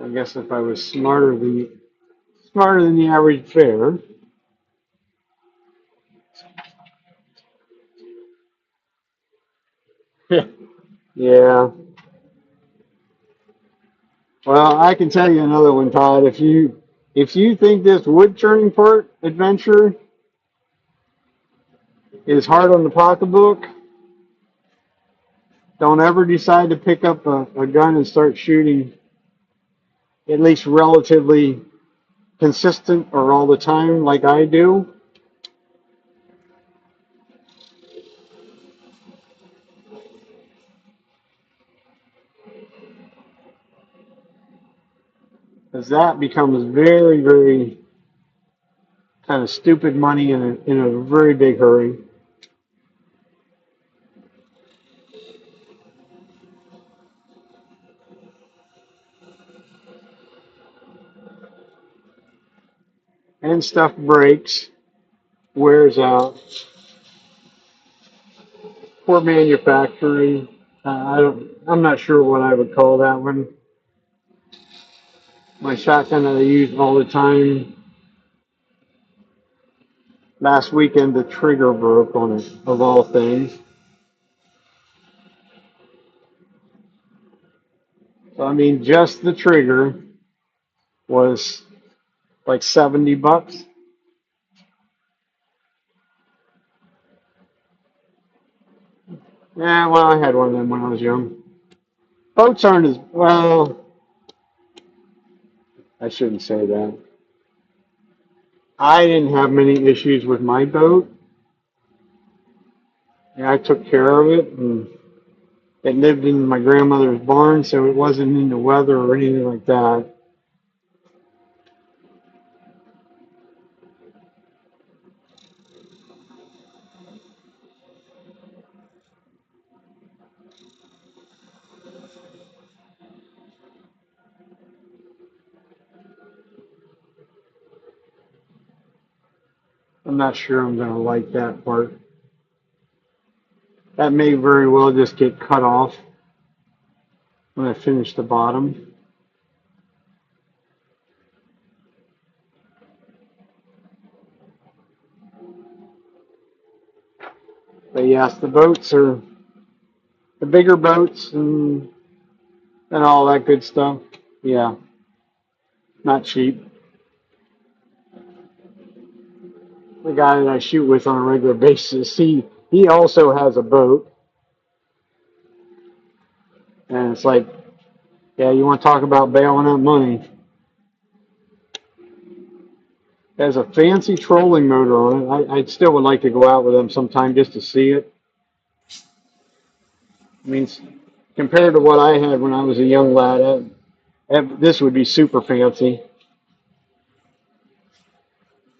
I guess if I was smarter than the average bear. Yeah. Well, I can tell you another one, Todd. If you think this wood churning part adventure is hard on the pocketbook, don't ever decide to pick up a gun and start shooting at least relatively consistent or all the time like I do. Because that becomes very, very kind of stupid money in a very big hurry. And stuff breaks, wears out. Poor manufacturing. I'm not sure what I would call that one. My shotgun that I use all the time. Last weekend, the trigger broke on it, of all things. So, I mean, just the trigger was like $70. Yeah, well, I had one of them when I was young. Boats aren't as well. I shouldn't say that. I didn't have many issues with my boat. Yeah, I took care of it, and it lived in my grandmother's barn, so it wasn't in the weather or anything like that. I'm not sure I'm going to like that part. That may very well just get cut off when I finish the bottom. But yes, the boats are the bigger boats and all that good stuff. Yeah, not cheap. The guy that I shoot with on a regular basis, he also has a boat, and it's like, yeah, you want to talk about bailing out money? It has a fancy trolling motor on it. I still would like to go out with them sometime just to see it. I mean, compared to what I had when I was a young lad, this would be super fancy.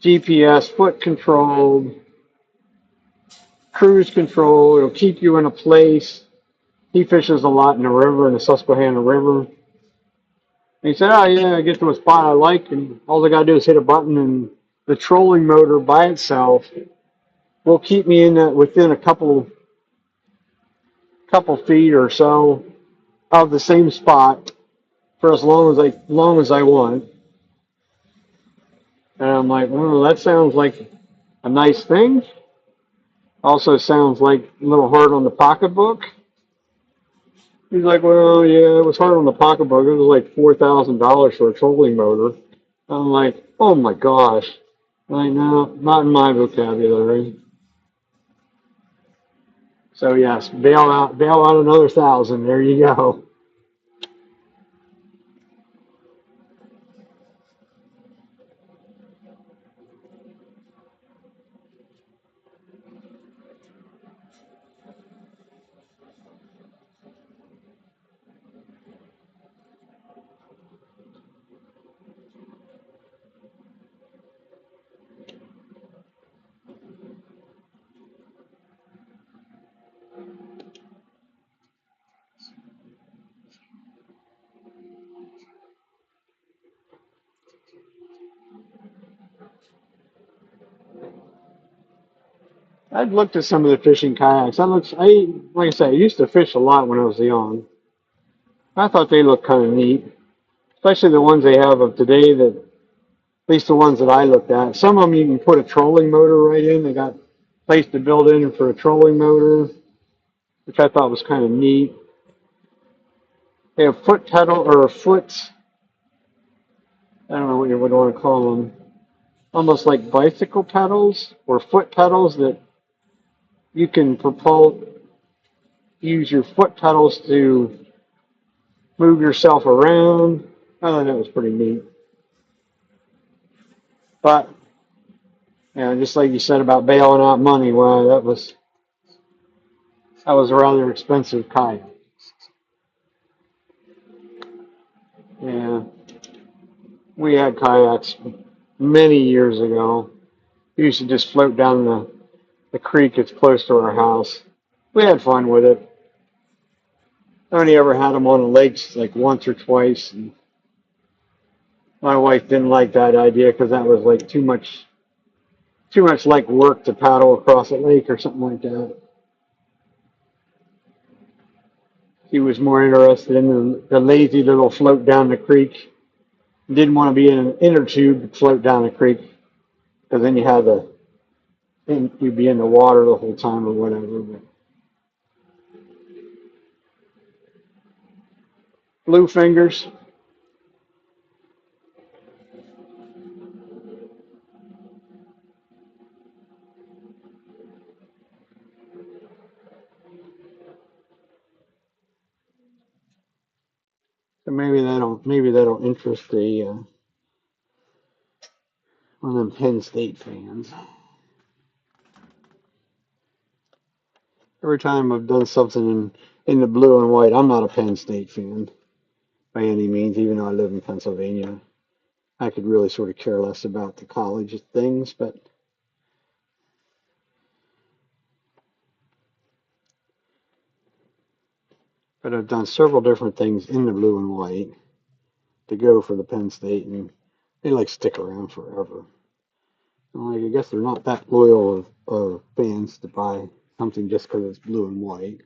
GPS, foot controlled, cruise control. It'll keep you in a place. He fishes a lot in the river, in the Susquehanna River. And he said, "Oh yeah, I get to a spot I like, and all I gotta do is hit a button, and the trolling motor by itself will keep me in within a couple feet or so of the same spot for as long as I want." And I'm like, well, that sounds like a nice thing. Also sounds like a little hard on the pocketbook. He's like, well, yeah, it was hard on the pocketbook. It was like $4,000 for a trolling motor. I'm like, oh my gosh. Like, no, not in my vocabulary. So yes, bail out another 1,000. There you go. I've looked at some of the fishing kayaks. Like I say, I used to fish a lot when I was young. I thought they looked kind of neat, especially the ones they have of today. That at least the ones that I looked at. Some of them you can put a trolling motor right in. They got place to build in for a trolling motor, which I thought was kind of neat. They have foot pedal or foot. I don't know what you would want to call them. Almost like bicycle pedals or foot pedals that you can propel. Use your foot pedals to move yourself around. I thought that was pretty neat. But just like you said about bailing out money, well, that was a rather expensive kayak. Yeah, we had kayaks many years ago. We used to just float down the creek that's close to our house. We had fun with it. I only ever had them on the lakes like once or twice. And my wife didn't like that idea because that was like too much like work to paddle across a lake or something like that. She was more interested in the lazy little float down the creek. Didn't want to be in an inner tube to float down the creek because then you'd be in the water the whole time or whatever. But blue fingers, so maybe that'll interest the one of them Penn State fans. Every time I've done something in the blue and white, I'm not a Penn State fan by any means, even though I live in Pennsylvania. I could really sort of care less about the college things, but I've done several different things in the blue and white to go for the Penn State, and they like stick around forever. Like, I guess they're not that loyal of fans to buy something just because it's blue and white.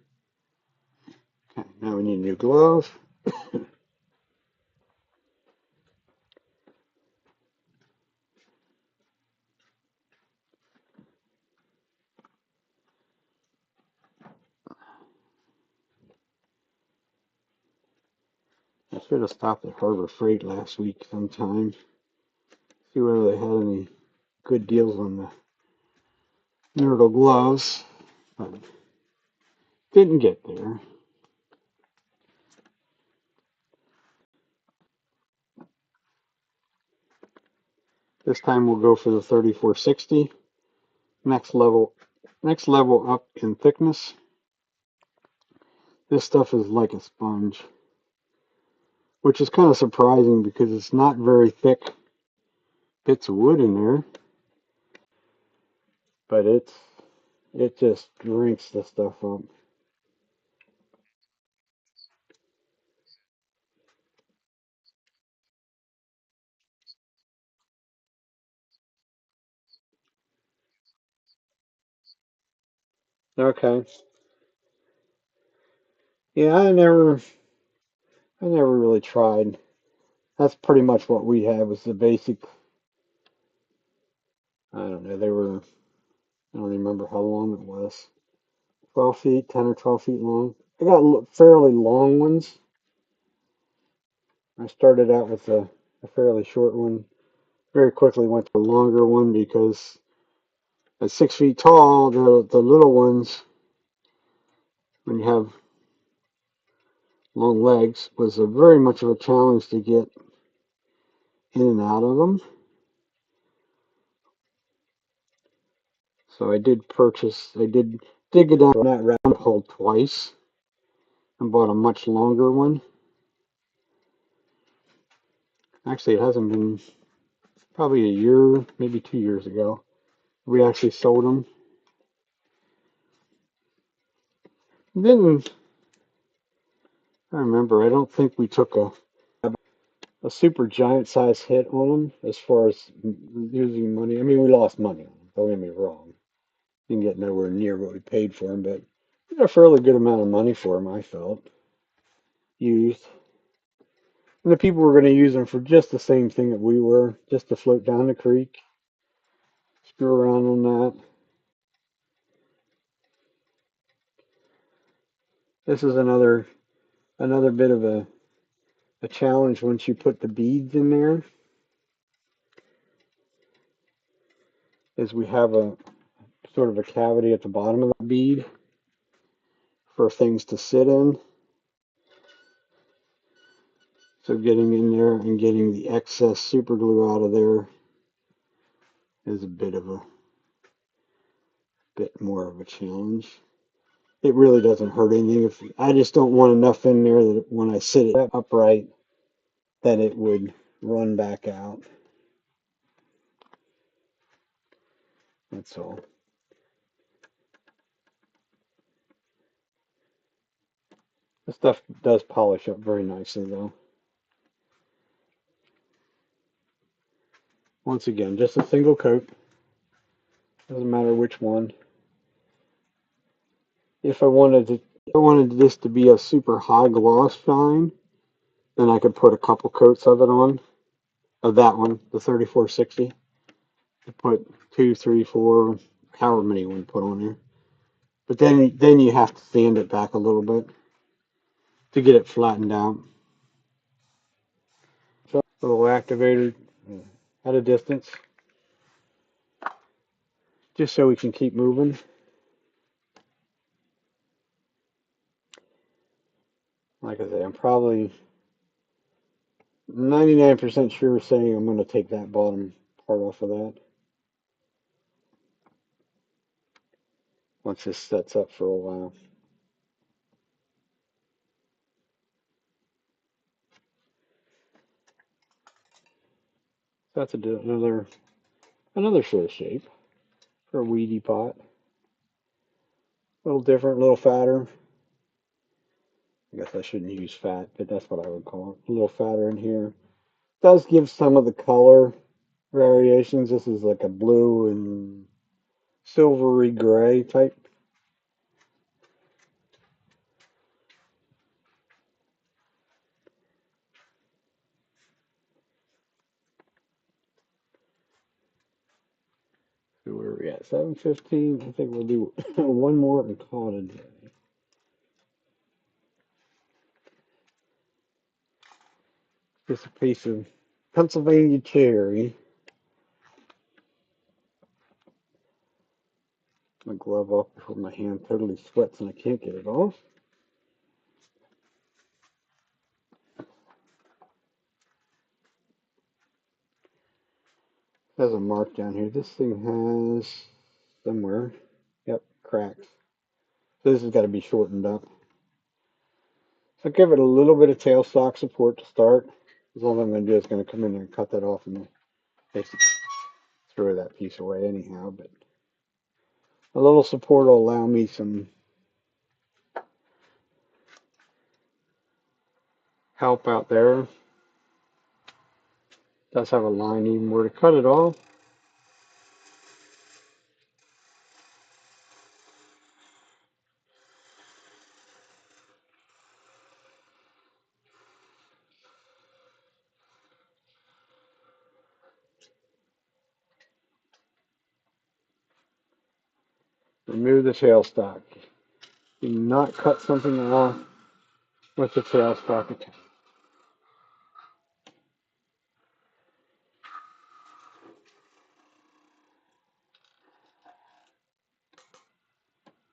Okay, now we need a new glove. I should have stopped at Harbor Freight last week sometime. See whether they had any good deals on the Nerdle gloves, but didn't get there. This time we'll go for the 3460. Next level, next level up in thickness. This stuff is like a sponge, which is kind of surprising because it's not very thick bits of wood in there, but it just drinks the stuff up. Okay. Yeah, I never really tried. That's pretty much what we had was the basic. I don't know. I don't remember how long it was. 12 feet, 10 or 12 feet long. I got fairly long ones. I started out with a fairly short one. Very quickly went to a longer one because at 6 feet tall, the little ones, when you have long legs, was a very much of a challenge to get in and out of them. So I did go down that rabbit hole twice and bought a much longer one. Actually, it hasn't been probably a year, maybe 2 years ago. We actually sold them. Then I remember, I don't think we took a super giant size hit on them as far as losing money. I mean, we lost money on them, don't get me wrong. Didn't get nowhere near what we paid for them, but we got a fairly good amount of money for them, I felt, used. And the people were going to use them for just the same thing that we were, just to float down the creek, screw around on that. This is another bit of a challenge once you put the beads in there, is we have a sort of a cavity at the bottom of the bead for things to sit in. So getting in there and getting the excess super glue out of there is a bit more of a challenge. It really doesn't hurt anything. If I just don't want enough in there that when I sit it upright, that it would run back out. That's all. The stuff does polish up very nicely though. Once again, just a single coat. Doesn't matter which one. If I wanted this to be a super high gloss shine, then I could put a couple coats of it on. Of that one, the 3460. To put 2, 3, 4, however many you want to put on there. But then you have to sand it back a little bit to get it flattened out. So a little activator at a distance, just so we can keep moving. Like I say, I'm probably 99% sure saying I'm going to take that bottom part off of that once this sets up for a while. So that's another sort of shape for a weedy pot. A little different, a little fatter. I guess I shouldn't use fat, but that's what I would call it. A little fatter in here. Does give some of the color variations. This is like a blue and silvery gray type. So where are we at? 7:15. I think we'll do one more and call it a day. Just a piece of Pennsylvania cherry. My glove off before my hand totally sweats and I can't get it off. Has a mark down here. This thing has somewhere. Yep, cracks. So this has got to be shortened up. So give it a little bit of tailstock support to start. Because all I'm going to do is going to come in there and cut that off and basically throw that piece away anyhow. But a little support will allow me some help out there. Does have a line even where to cut it off. Remove the tailstock. Do not cut something off with the tailstock attached.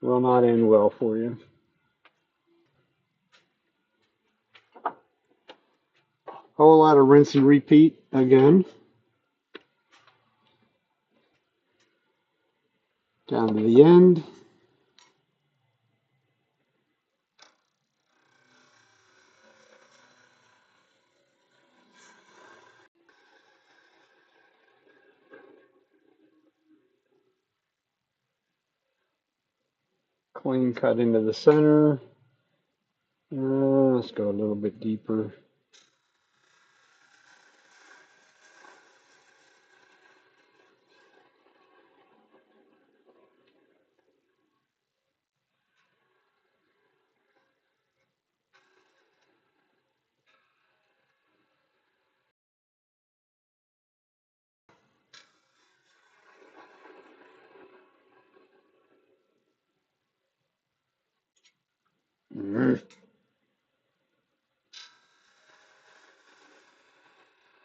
Will not end well for you. Whole lot of rinse and repeat again. Down to the end. Clean cut into the center. Let's go a little bit deeper.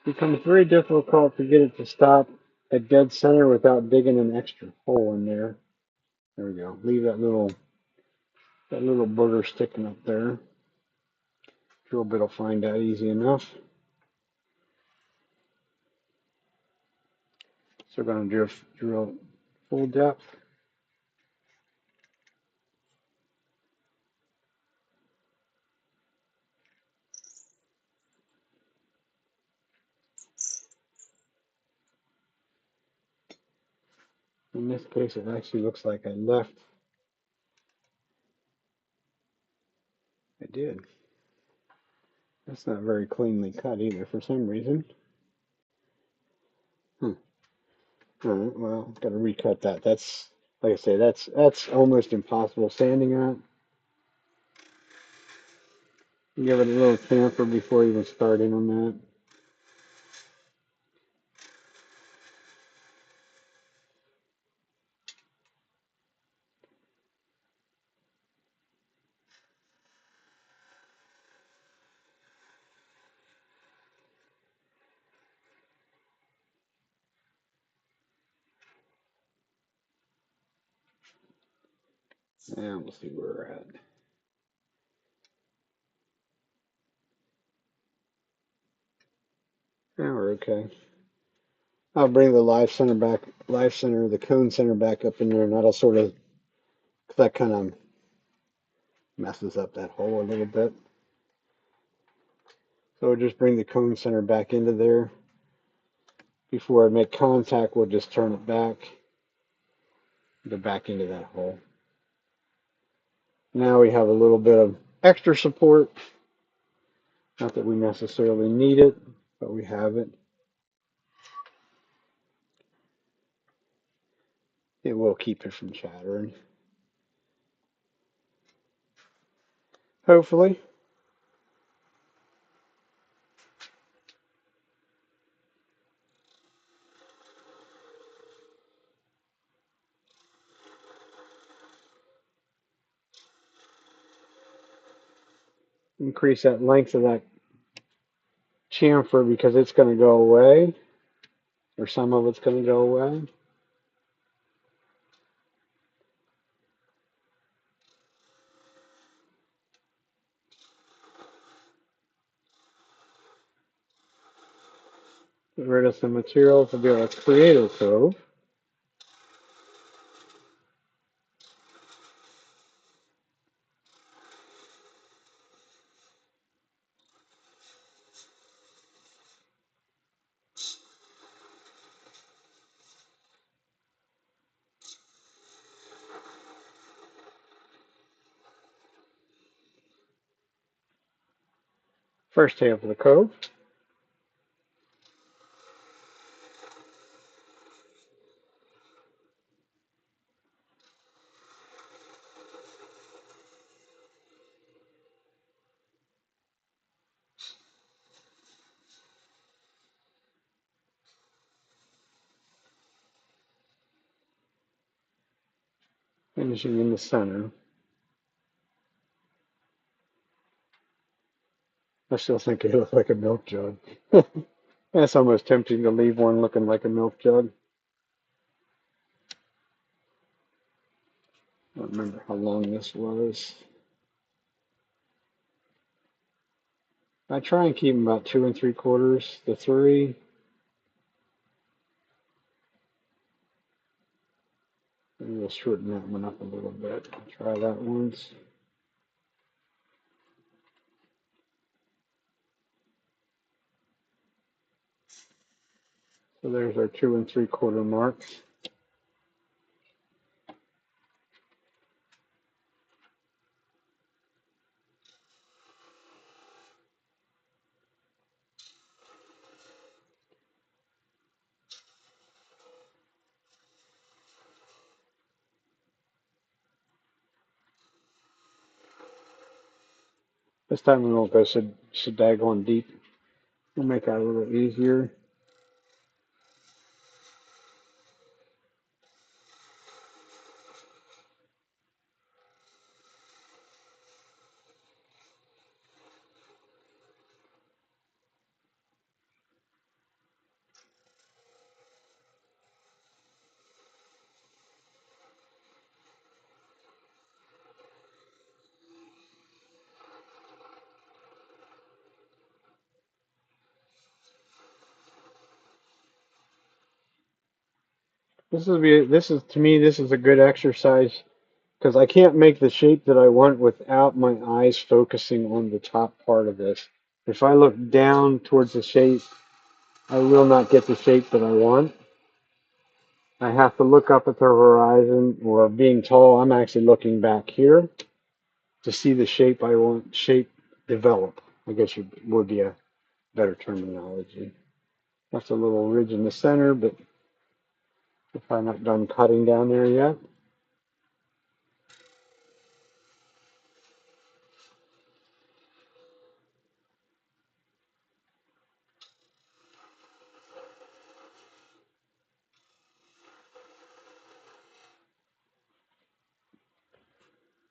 Becomes very difficult to get it to stop at dead center without digging an extra hole in there. There we go. Leave that little booger sticking up there. Drill bit will find that easy enough. So we're going to drill full depth. In this case, it actually looks like I left. I did. That's not very cleanly cut either for some reason. All right, well, got to recut that. That's, like I say, that's almost impossible sanding at. Give it a little chamfer before even starting on that. And we'll see where we're at. Yeah, we're okay. I'll bring the the cone center back up in there, and that'll sort of, that kind of messes up that hole a little bit. So we'll just bring the cone center back into there. Before I make contact, we'll just turn it back, go back into that hole. Now we have a little bit of extra support. Not that we necessarily need it, but we have it. It will keep it from chattering. Hopefully. Increase that length of that chamfer because it's going to go away, or some of it's going to go away. Get rid of some material to be able to create a cove. First half of the cove. Finishing in the center. I still think it looks like a milk jug. That's almost tempting to leave one looking like a milk jug. I don't remember how long this was. I try and keep them about 2 3/4 to 3. Maybe we'll shorten that one up a little bit. Try that once. So there's our 2 3/4 marks. This time we won't go so daggone deep. We'll make that a little easier. This is to me this is a good exercise because I can't make the shape that I want without my eyes focusing on the top part of this. If I look down towards the shape, I will not get the shape that I want. I have to look up at the horizon, or being tall, I'm actually looking back here to see the shape I want, shape develop. I guess would be a better terminology. That's a little ridge in the center, but if I'm not done cutting down there yet.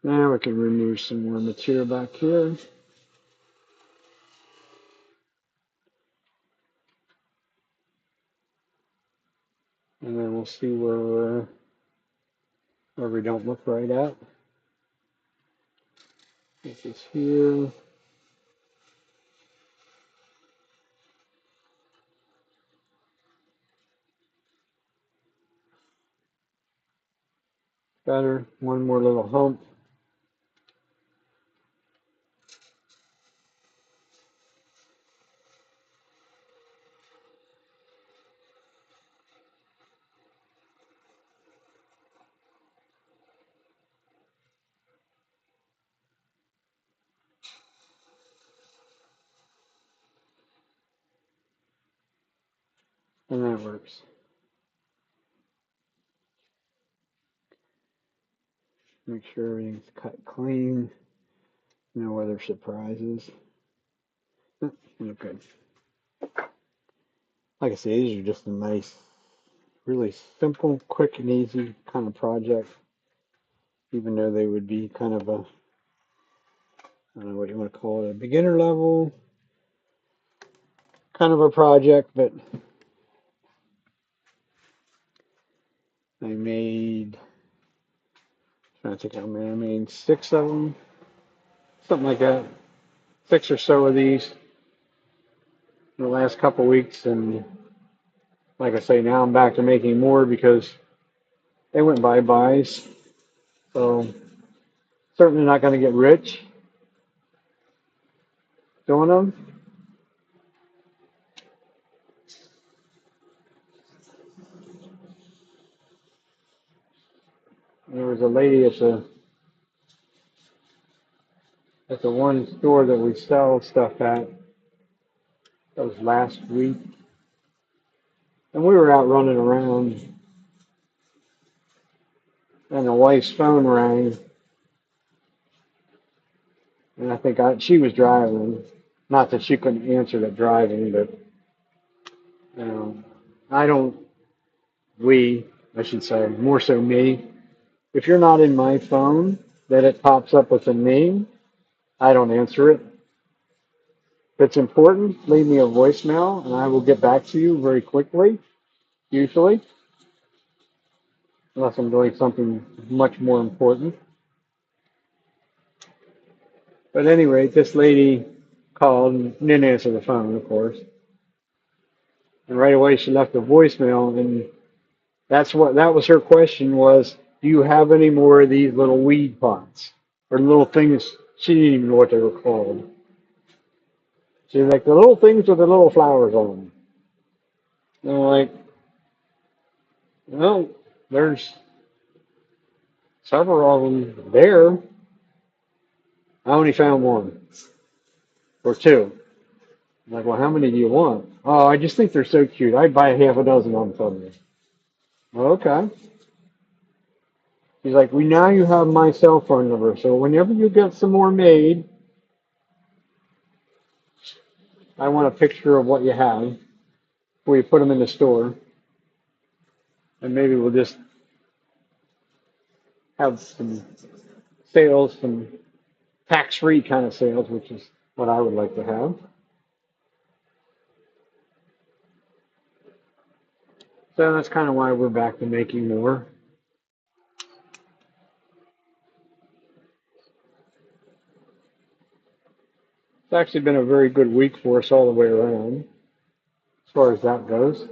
Now we can remove some more material back here. And then we'll see where we don't look right at. This is here. Better. One more little hump. And that works. Make sure everything's cut clean. No other surprises. Okay. Like I say, these are just a nice, really simple, quick and easy kind of project. Even though they would be kind of a, I don't know what you want to call it, a beginner level kind of a project, but I made, trying to think how many, I made 6 of them, something like that. 6 or so of these in the last couple weeks, and like I say, now I'm back to making more because they went bye-byes. So certainly not going to get rich doing them. There was a lady at the one store that we sell stuff at. That was last week, and we were out running around, and the wife's phone rang, and I think she was driving. Not that she couldn't answer the driving, but you know, I don't. We, I should say, more so me, If you're not in my phone, then it pops up with a name. I don't answer it. If it's important, leave me a voicemail and I will get back to you very quickly, usually, unless I'm doing something much more important. But at any rate, this lady called and didn't answer the phone, of course. And right away she left a voicemail and that was her question was, do you have any more of these little weed pots? Or little things, she didn't even know what they were called. She's like, the little things with the little flowers on them. And I'm like, well, there's several of them there. I only found one or two. I'm like, well, how many do you want? Oh, I just think they're so cute. I'd buy half a dozen of them from you. Okay. He's like, well, now you have my cell phone number. So whenever you get some more made, I want a picture of what you have before you put them in the store. And maybe we'll just have some sales, some tax-free kind of sales, which is what I would like to have. So that's kind of why we're back to making more. It's actually been a very good week for us all the way around, as far as that goes,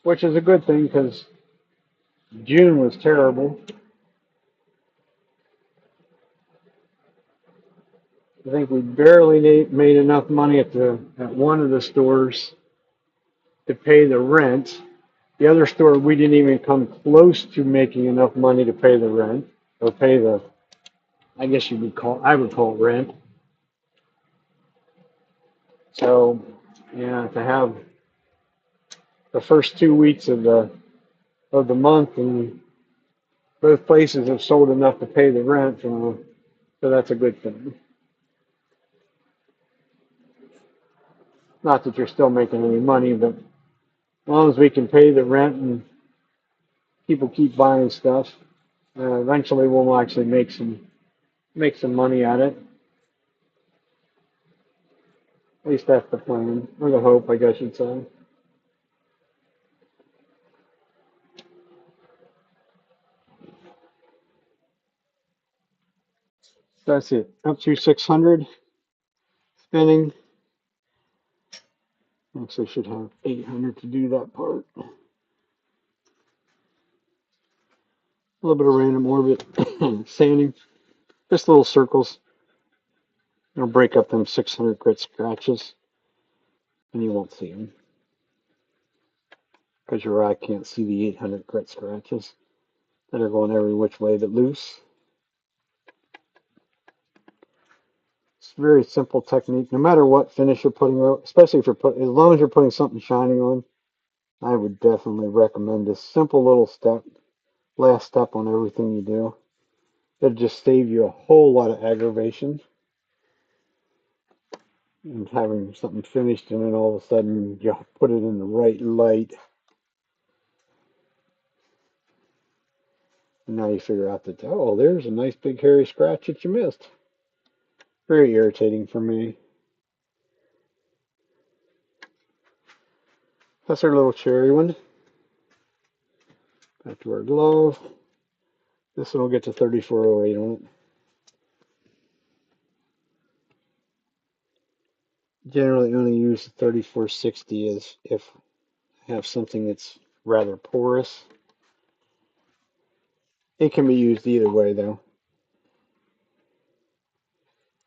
which is a good thing because June was terrible. I think we barely made enough money at one of the stores to pay the rent. The other store, we didn't even come close to making enough money to pay the rent or pay the, I guess I would call it rent. So, yeah, to have the first 2 weeks of the month and both places have sold enough to pay the rent, so that's a good thing. Not that you're still making any money, but as long as we can pay the rent and people keep buying stuff, eventually we'll actually make some money at it. At least that's the plan, or the hope, I guess you'd say. That's it. Up to 600 spinning. Actually, should have 800 to do that part. A little bit of random orbit sanding, just little circles. It'll break up them 600 grit scratches, and you won't see them because your eye can't see the 800 grit scratches that are going every which way but loose. It's a very simple technique. No matter what finish you're putting out, especially if as long as you're putting something shiny on, I would definitely recommend this simple little step, last step on everything you do. It'll just save you a whole lot of aggravation and having something finished and then all of a sudden you put it in the right light. And now you figure out that, oh, there's a nice big hairy scratch that you missed. Very irritating for me. That's our little cherry one. Back to our glove. This one will get to 3408 on it. Generally only use the 3460 as if I have something that's rather porous. It can be used either way though.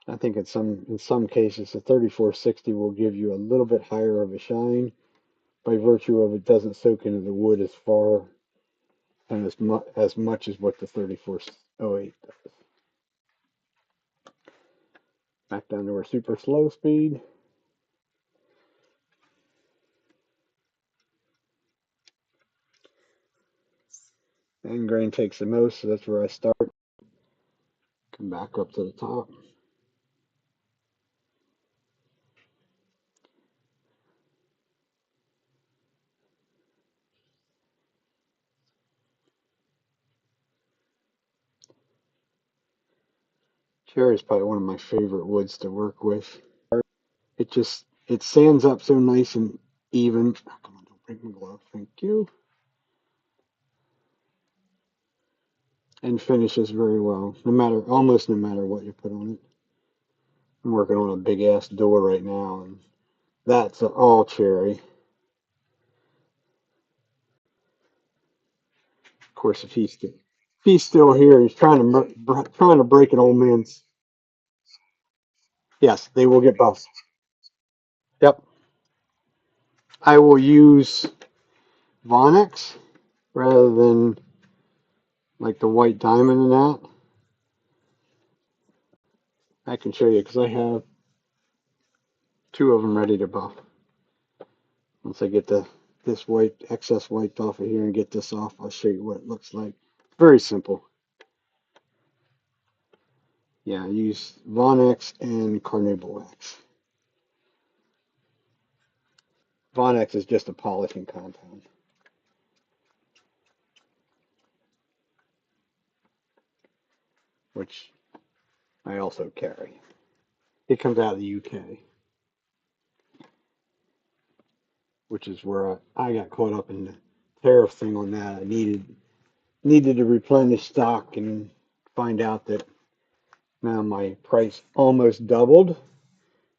I think in some cases the 3460 will give you a little bit higher of a shine by virtue of it doesn't soak into the wood as far and as much as what the 3408 does. Back down to our super slow speed. And grain takes the most, so that's where I start. Come back up to the top. Cherry is probably one of my favorite woods to work with. It sands up so nice and even. Oh, come on, don't break my glove. Thank you. And finishes very well, almost no matter what you put on it. I'm working on a big ass door right now, and that's all cherry. Of course, if he's still here, he's trying to break an old man's. Yes, they will get buffed. Yep, I will use Vonnex rather than like the white diamond in that. I can show you because I have two of them ready to buff. Once I get this white excess white off of here and get this off, I'll show you what it looks like. Very simple. Yeah, I use Vonnex and Carnauba wax. Vonnex is just a polishing compound, which I also carry. It comes out of the UK, which is where I got caught up in the tariff thing on that. I needed to replenish stock and find out that now my price almost doubled,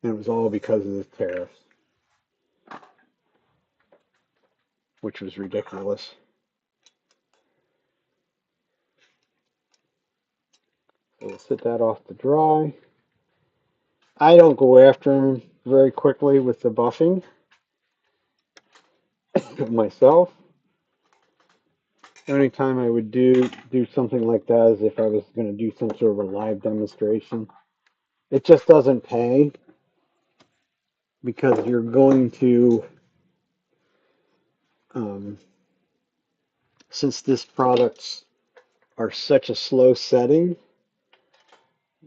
and it was all because of the tariffs, which was ridiculous. So we'll set that off to dry. I don't go after them very quickly with the buffing myself. The only time I would do something like that is if I was going to do some sort of a live demonstration. It just doesn't pay because you're going to, um, since this products are such a slow setting.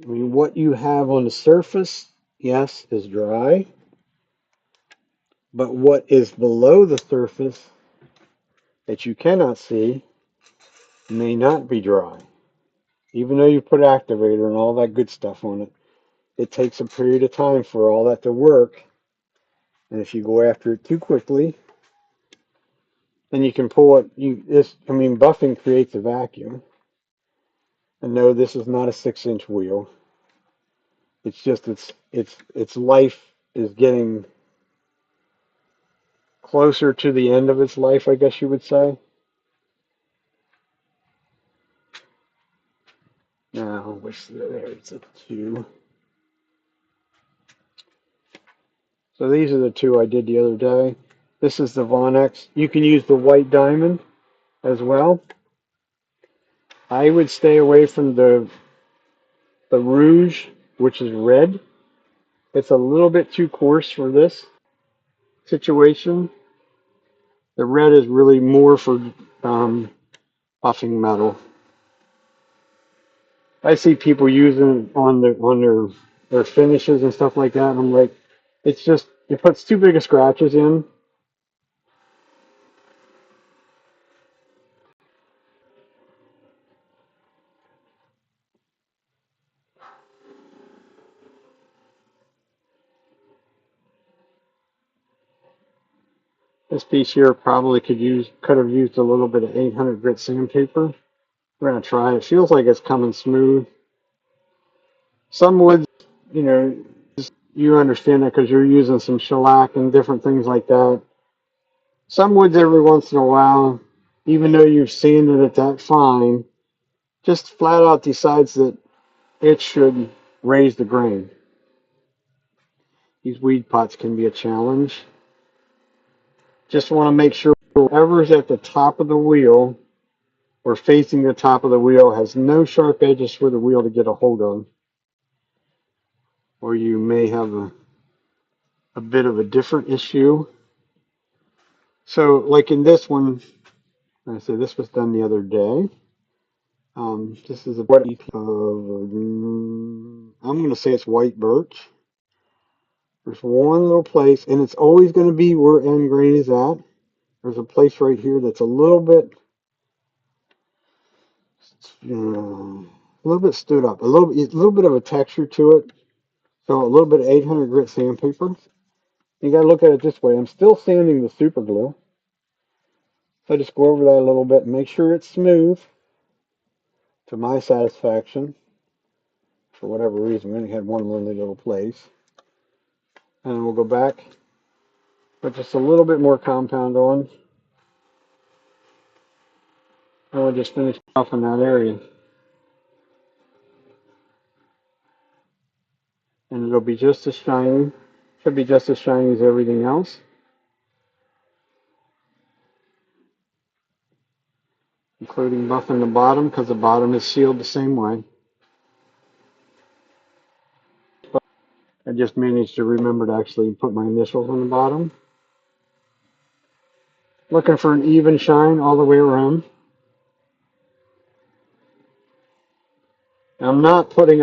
I mean, what you have on the surface, yes, is dry, but what is below the surface that you cannot see may not be dry. Even though you put activator and all that good stuff on it, it takes a period of time for all that to work. And if you go after it too quickly, then you can pull it. Buffing creates a vacuum. And no, this is not a 6-inch wheel. It's just its life is getting closer to the end of its life, I guess you would say. Now, there's a two. So these are the two I did the other day. This is the Vonnex. You can use the white diamond as well. I would stay away from the rouge, which is red. It's a little bit too coarse for this situation. The red is really more for buffing metal. I see people using it on their finishes and stuff like that, and I'm like, it puts too big of scratches in. This piece here probably could have used a little bit of 800 grit sandpaper. We're gonna try. It feels like it's coming smooth. Some woods, you know, you understand that because you're using some shellac and different things like that. Some woods every once in a while, even though you've sanded it that fine, just flat out decides that it should raise the grain. These weed pots can be a challenge. Just want to make sure whoever's at the top of the wheel or facing the top of the wheel has no sharp edges for the wheel to get a hold of, or you may have a bit of a different issue. So, like in this one, I said this was done the other day. This is a piece of, I'm going to say it's white birch. There's one little place, and it's always going to be where end grain is at. There's a place right here that's a little bit, a little bit stood up, a little bit of a texture to it. So a little bit of 800 grit sandpaper. You got to look at it this way. I'm still sanding the super glue. So I just go over that a little bit and make sure it's smooth to my satisfaction. For whatever reason, we only had one little place. And then we'll go back, put just a little bit more compound on. And we'll just finish off in that area. And it'll be just as shiny. Should be just as shiny as everything else. Including buffing the bottom, because the bottom is sealed the same way. I just managed to remember to actually put my initials on the bottom. Looking for an even shine all the way around. I'm not putting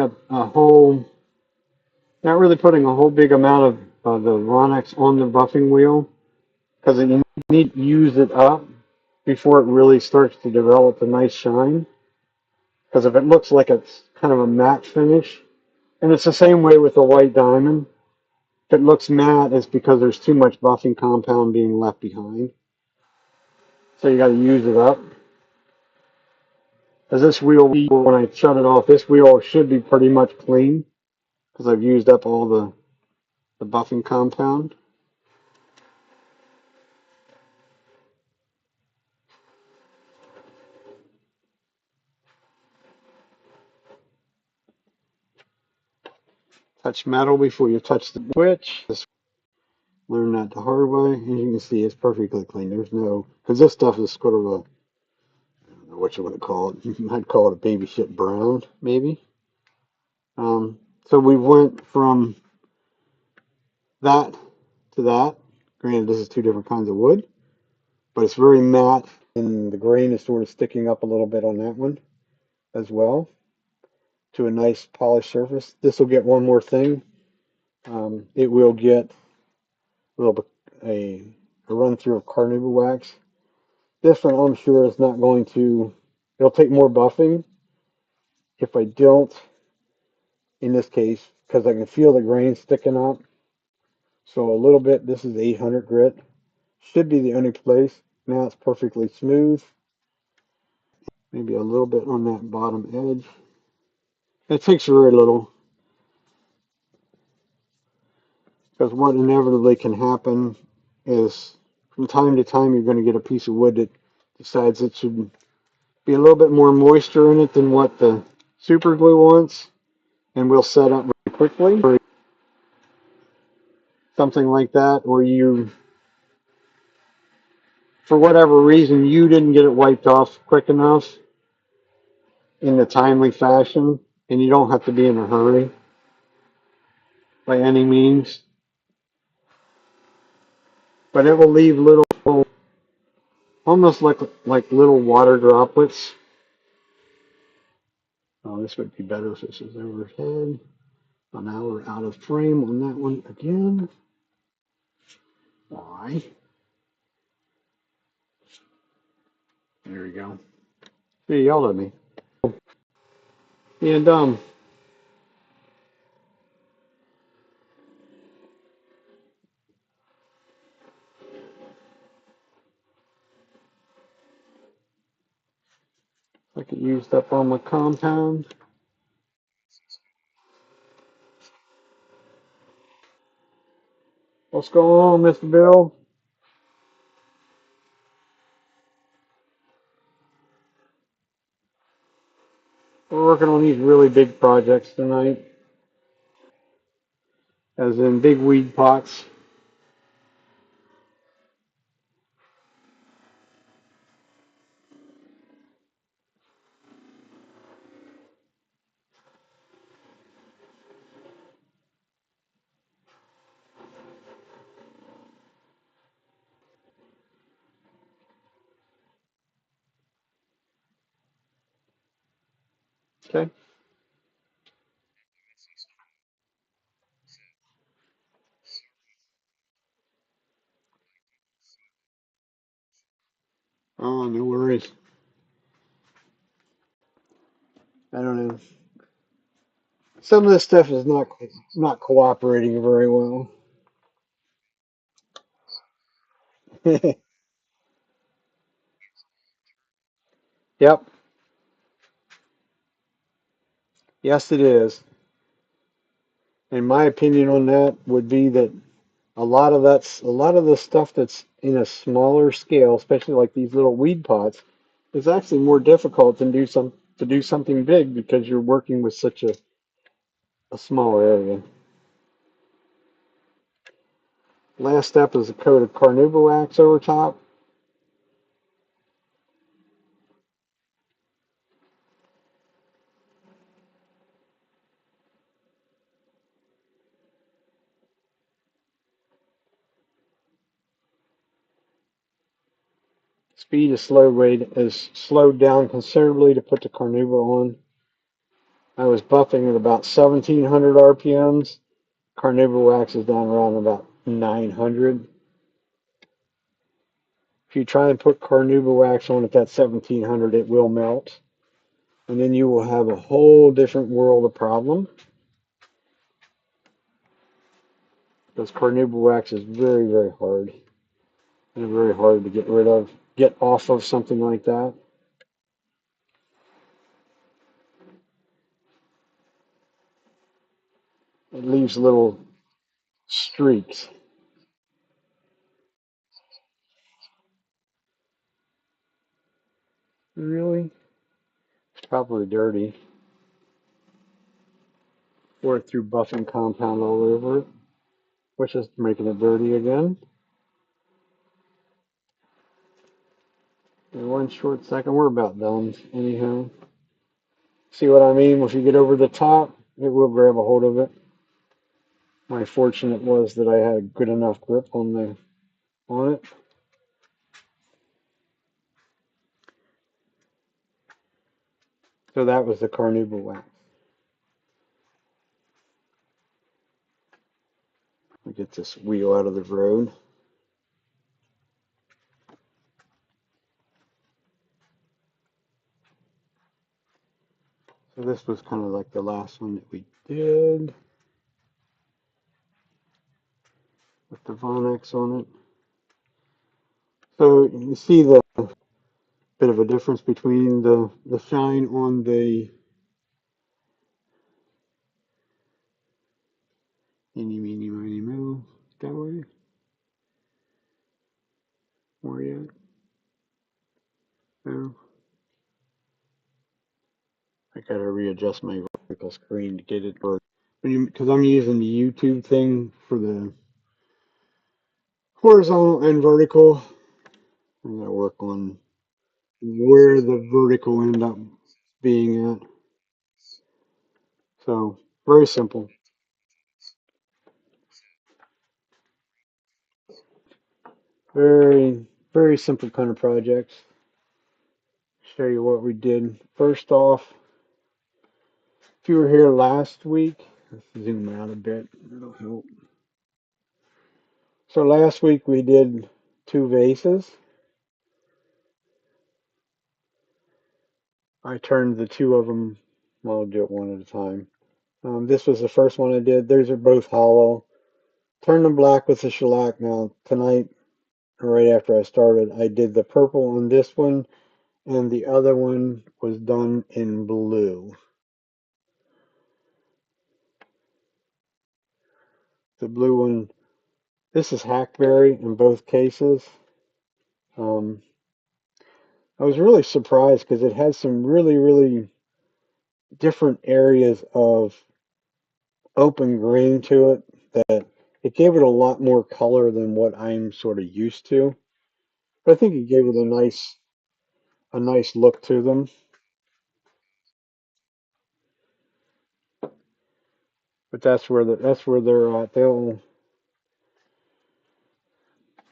not really putting a whole big amount of the Ronex on the buffing wheel, because you need to use it up before it really starts to develop a nice shine. Because if it looks like it's kind of a matte finish, and it's the same way with the white diamond, if it looks matte, it's because there's too much buffing compound being left behind. So you got to use it up. As this wheel, when I shut it off, this wheel should be pretty much clean because I've used up all the buffing compound. Touch metal before you touch the switch. Just learn that the hard way. As you can see, it's perfectly clean. There's no, because this stuff is sort of a, I don't know what you want to call it. I'd call it a baby shit brown, maybe. So we went from that to that. Granted, this is two different kinds of wood, but it's very matte, and the grain is sort of sticking up a little bit on that one as well to a nice polished surface. This will get one more thing. It will get a little bit a run through of carnauba wax. This one, I'm sure, is not going to. It'll take more buffing if I don't. In this case, because I can feel the grain sticking up. So a little bit. This is 800 grit. Should be the only place. Now it's perfectly smooth. Maybe a little bit on that bottom edge. It takes very little, because what inevitably can happen is from time to time you're going to get a piece of wood that decides it should be a little bit more moisture in it than what the super glue wants, and will set up very quickly, or something like that, or you, for whatever reason, you didn't get it wiped off quick enough in a timely fashion, and you don't have to be in a hurry by any means, but it will leave little, almost like little water droplets. Oh, this would be better if this is overhead. Oh, now we're out of frame on that one again. Why? There we go. He yelled at me. And I get used up on my compound. What's going on, Mr. Bill? We're working on these really big projects tonight, as in big weed pots. Okay. Oh, no worries. I don't know. Some of this stuff is not cooperating very well. Yep. Yes, it is. And my opinion on that would be that a lot of the stuff that's in a smaller scale, especially like these little weed pots, is actually more difficult than to do something big because you're working with such a small area. Last step is a coat of carnauba wax over top. Speed is slowed down considerably to put the carnauba on. I was buffing at about 1700 RPMs. Carnauba wax is down around about 900. If you try and put carnauba wax on at that 1700, it will melt. And then you will have a whole different world of problem. Because carnauba wax is very, very hard. And very hard to get off of something like that. It leaves little streaks. Really? It's probably dirty. Or it threw buffing compound all over it, which is making it dirty again. In one short second, we're about done. Anyhow, see what I mean? If you get over the top, it will grab a hold of it. My fortunate was that I had a good enough grip on it. So that was the carnauba wax. Let me get this wheel out of the road. So this was kind of like the last one that we did with the Vonex on it. So you see the bit of a difference between the shine on the eeny, meeny, miny, mo. That way? Where you at? No. I gotta readjust my vertical screen to get it work. Because I'm using the YouTube thing for the horizontal and vertical. I gotta work on where the vertical end up being at. So very simple. Very, very simple kind of projects. Show you what we did. First off, if you were here last week, let's zoom out a bit. That'll help. So last week we did two vases. I turned the two of them. Well, I'll do it one at a time. This was the first one I did. Those are both hollow. Turned them black with the shellac. Now tonight, right after I started, I did the purple on this one, and the other one was done in blue. The blue one, this is hackberry in both cases. Um, I was really surprised because it has some really, really different areas of open grain to it that it gave it a lot more color than what I'm sort of used to. But I think it gave it a nice look to them. But that's where they're at. They'll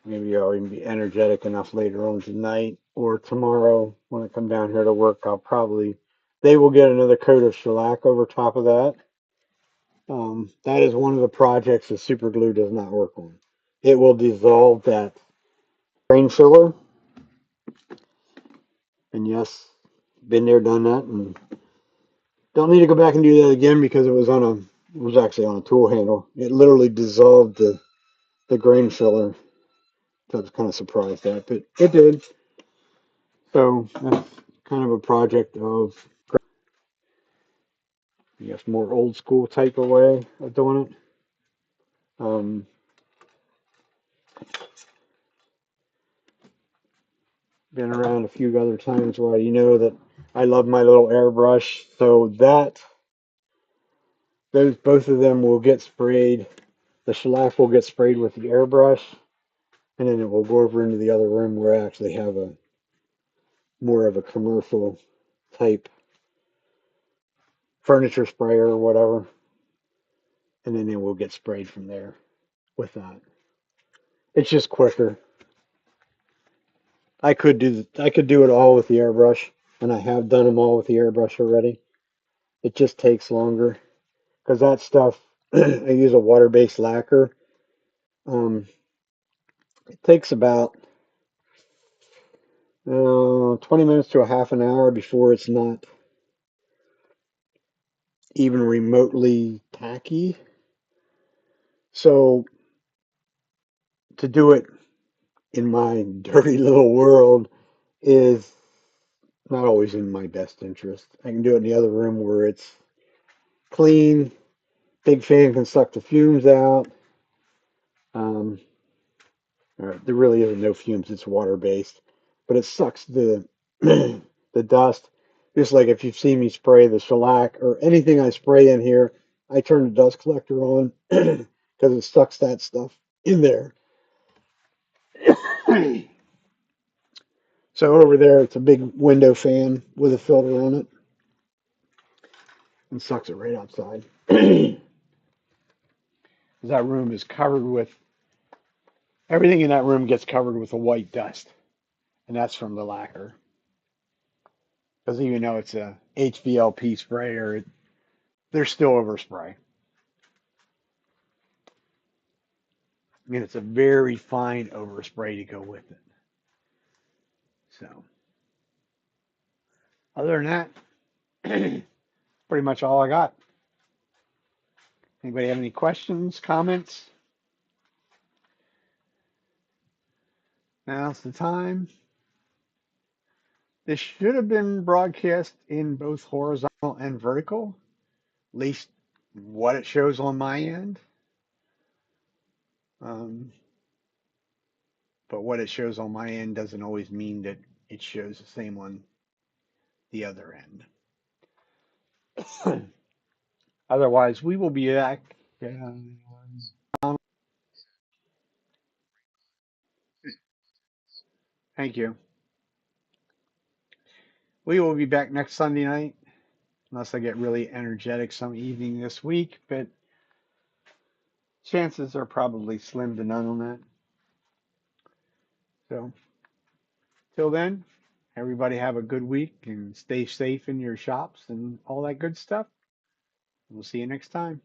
maybe I'll even be energetic enough later on tonight or tomorrow when I come down here to work. They will get another coat of shellac over top of that. That is one of the projects that super glue does not work on. It will dissolve that grain filler. And yes, been there, done that, and Don't need to go back and do that again because it was actually on a tool handle. It literally dissolved the grain filler. So I was kind of surprised at, but it did. So that's kind of a project of, I guess, more old school type of way of doing it. Um, Been around a few other times where you know that I love my little airbrush. So that those both of them will get sprayed. The shellac will get sprayed with the airbrush, and then it will go over into the other room where I actually have a more of a commercial type furniture sprayer or whatever, and then it will get sprayed from there with that. It's just quicker. I could do it all with the airbrush, and I have done them all with the airbrush already. It just takes longer because that stuff I use a water-based lacquer. Um, it takes about 20 minutes to a half an hour before it's not even remotely tacky. So to do it in my dirty little world is not always in my best interest. I can do it in the other room where it's clean, big fan can suck the fumes out. Um, there really isn't no fumes, it's water based, but it sucks the the dust. Just like if you've seen me spray the shellac or anything I spray in here, I turn the dust collector on because it sucks that stuff in there. So over there, it's a big window fan with a filter on it and sucks it right outside. That room is covered with everything in that room gets covered with a white dust, and that's from the lacquer. Because even though it's a HVLP sprayer, there's still overspray. I mean, it's a very fine overspray to go with it. So, other than that, pretty much all I got. Anybody have any questions, comments? Now's the time. This should have been broadcast in both horizontal and vertical, at least what it shows on my end. Um, but what it shows on my end doesn't always mean that it shows the same on the other end. Otherwise, we will be back. Thank you. We will be back next Sunday night, unless I get really energetic some evening this week, but chances are probably slim to none on that. So, till then, everybody have a good week and stay safe in your shops and all that good stuff. We'll see you next time.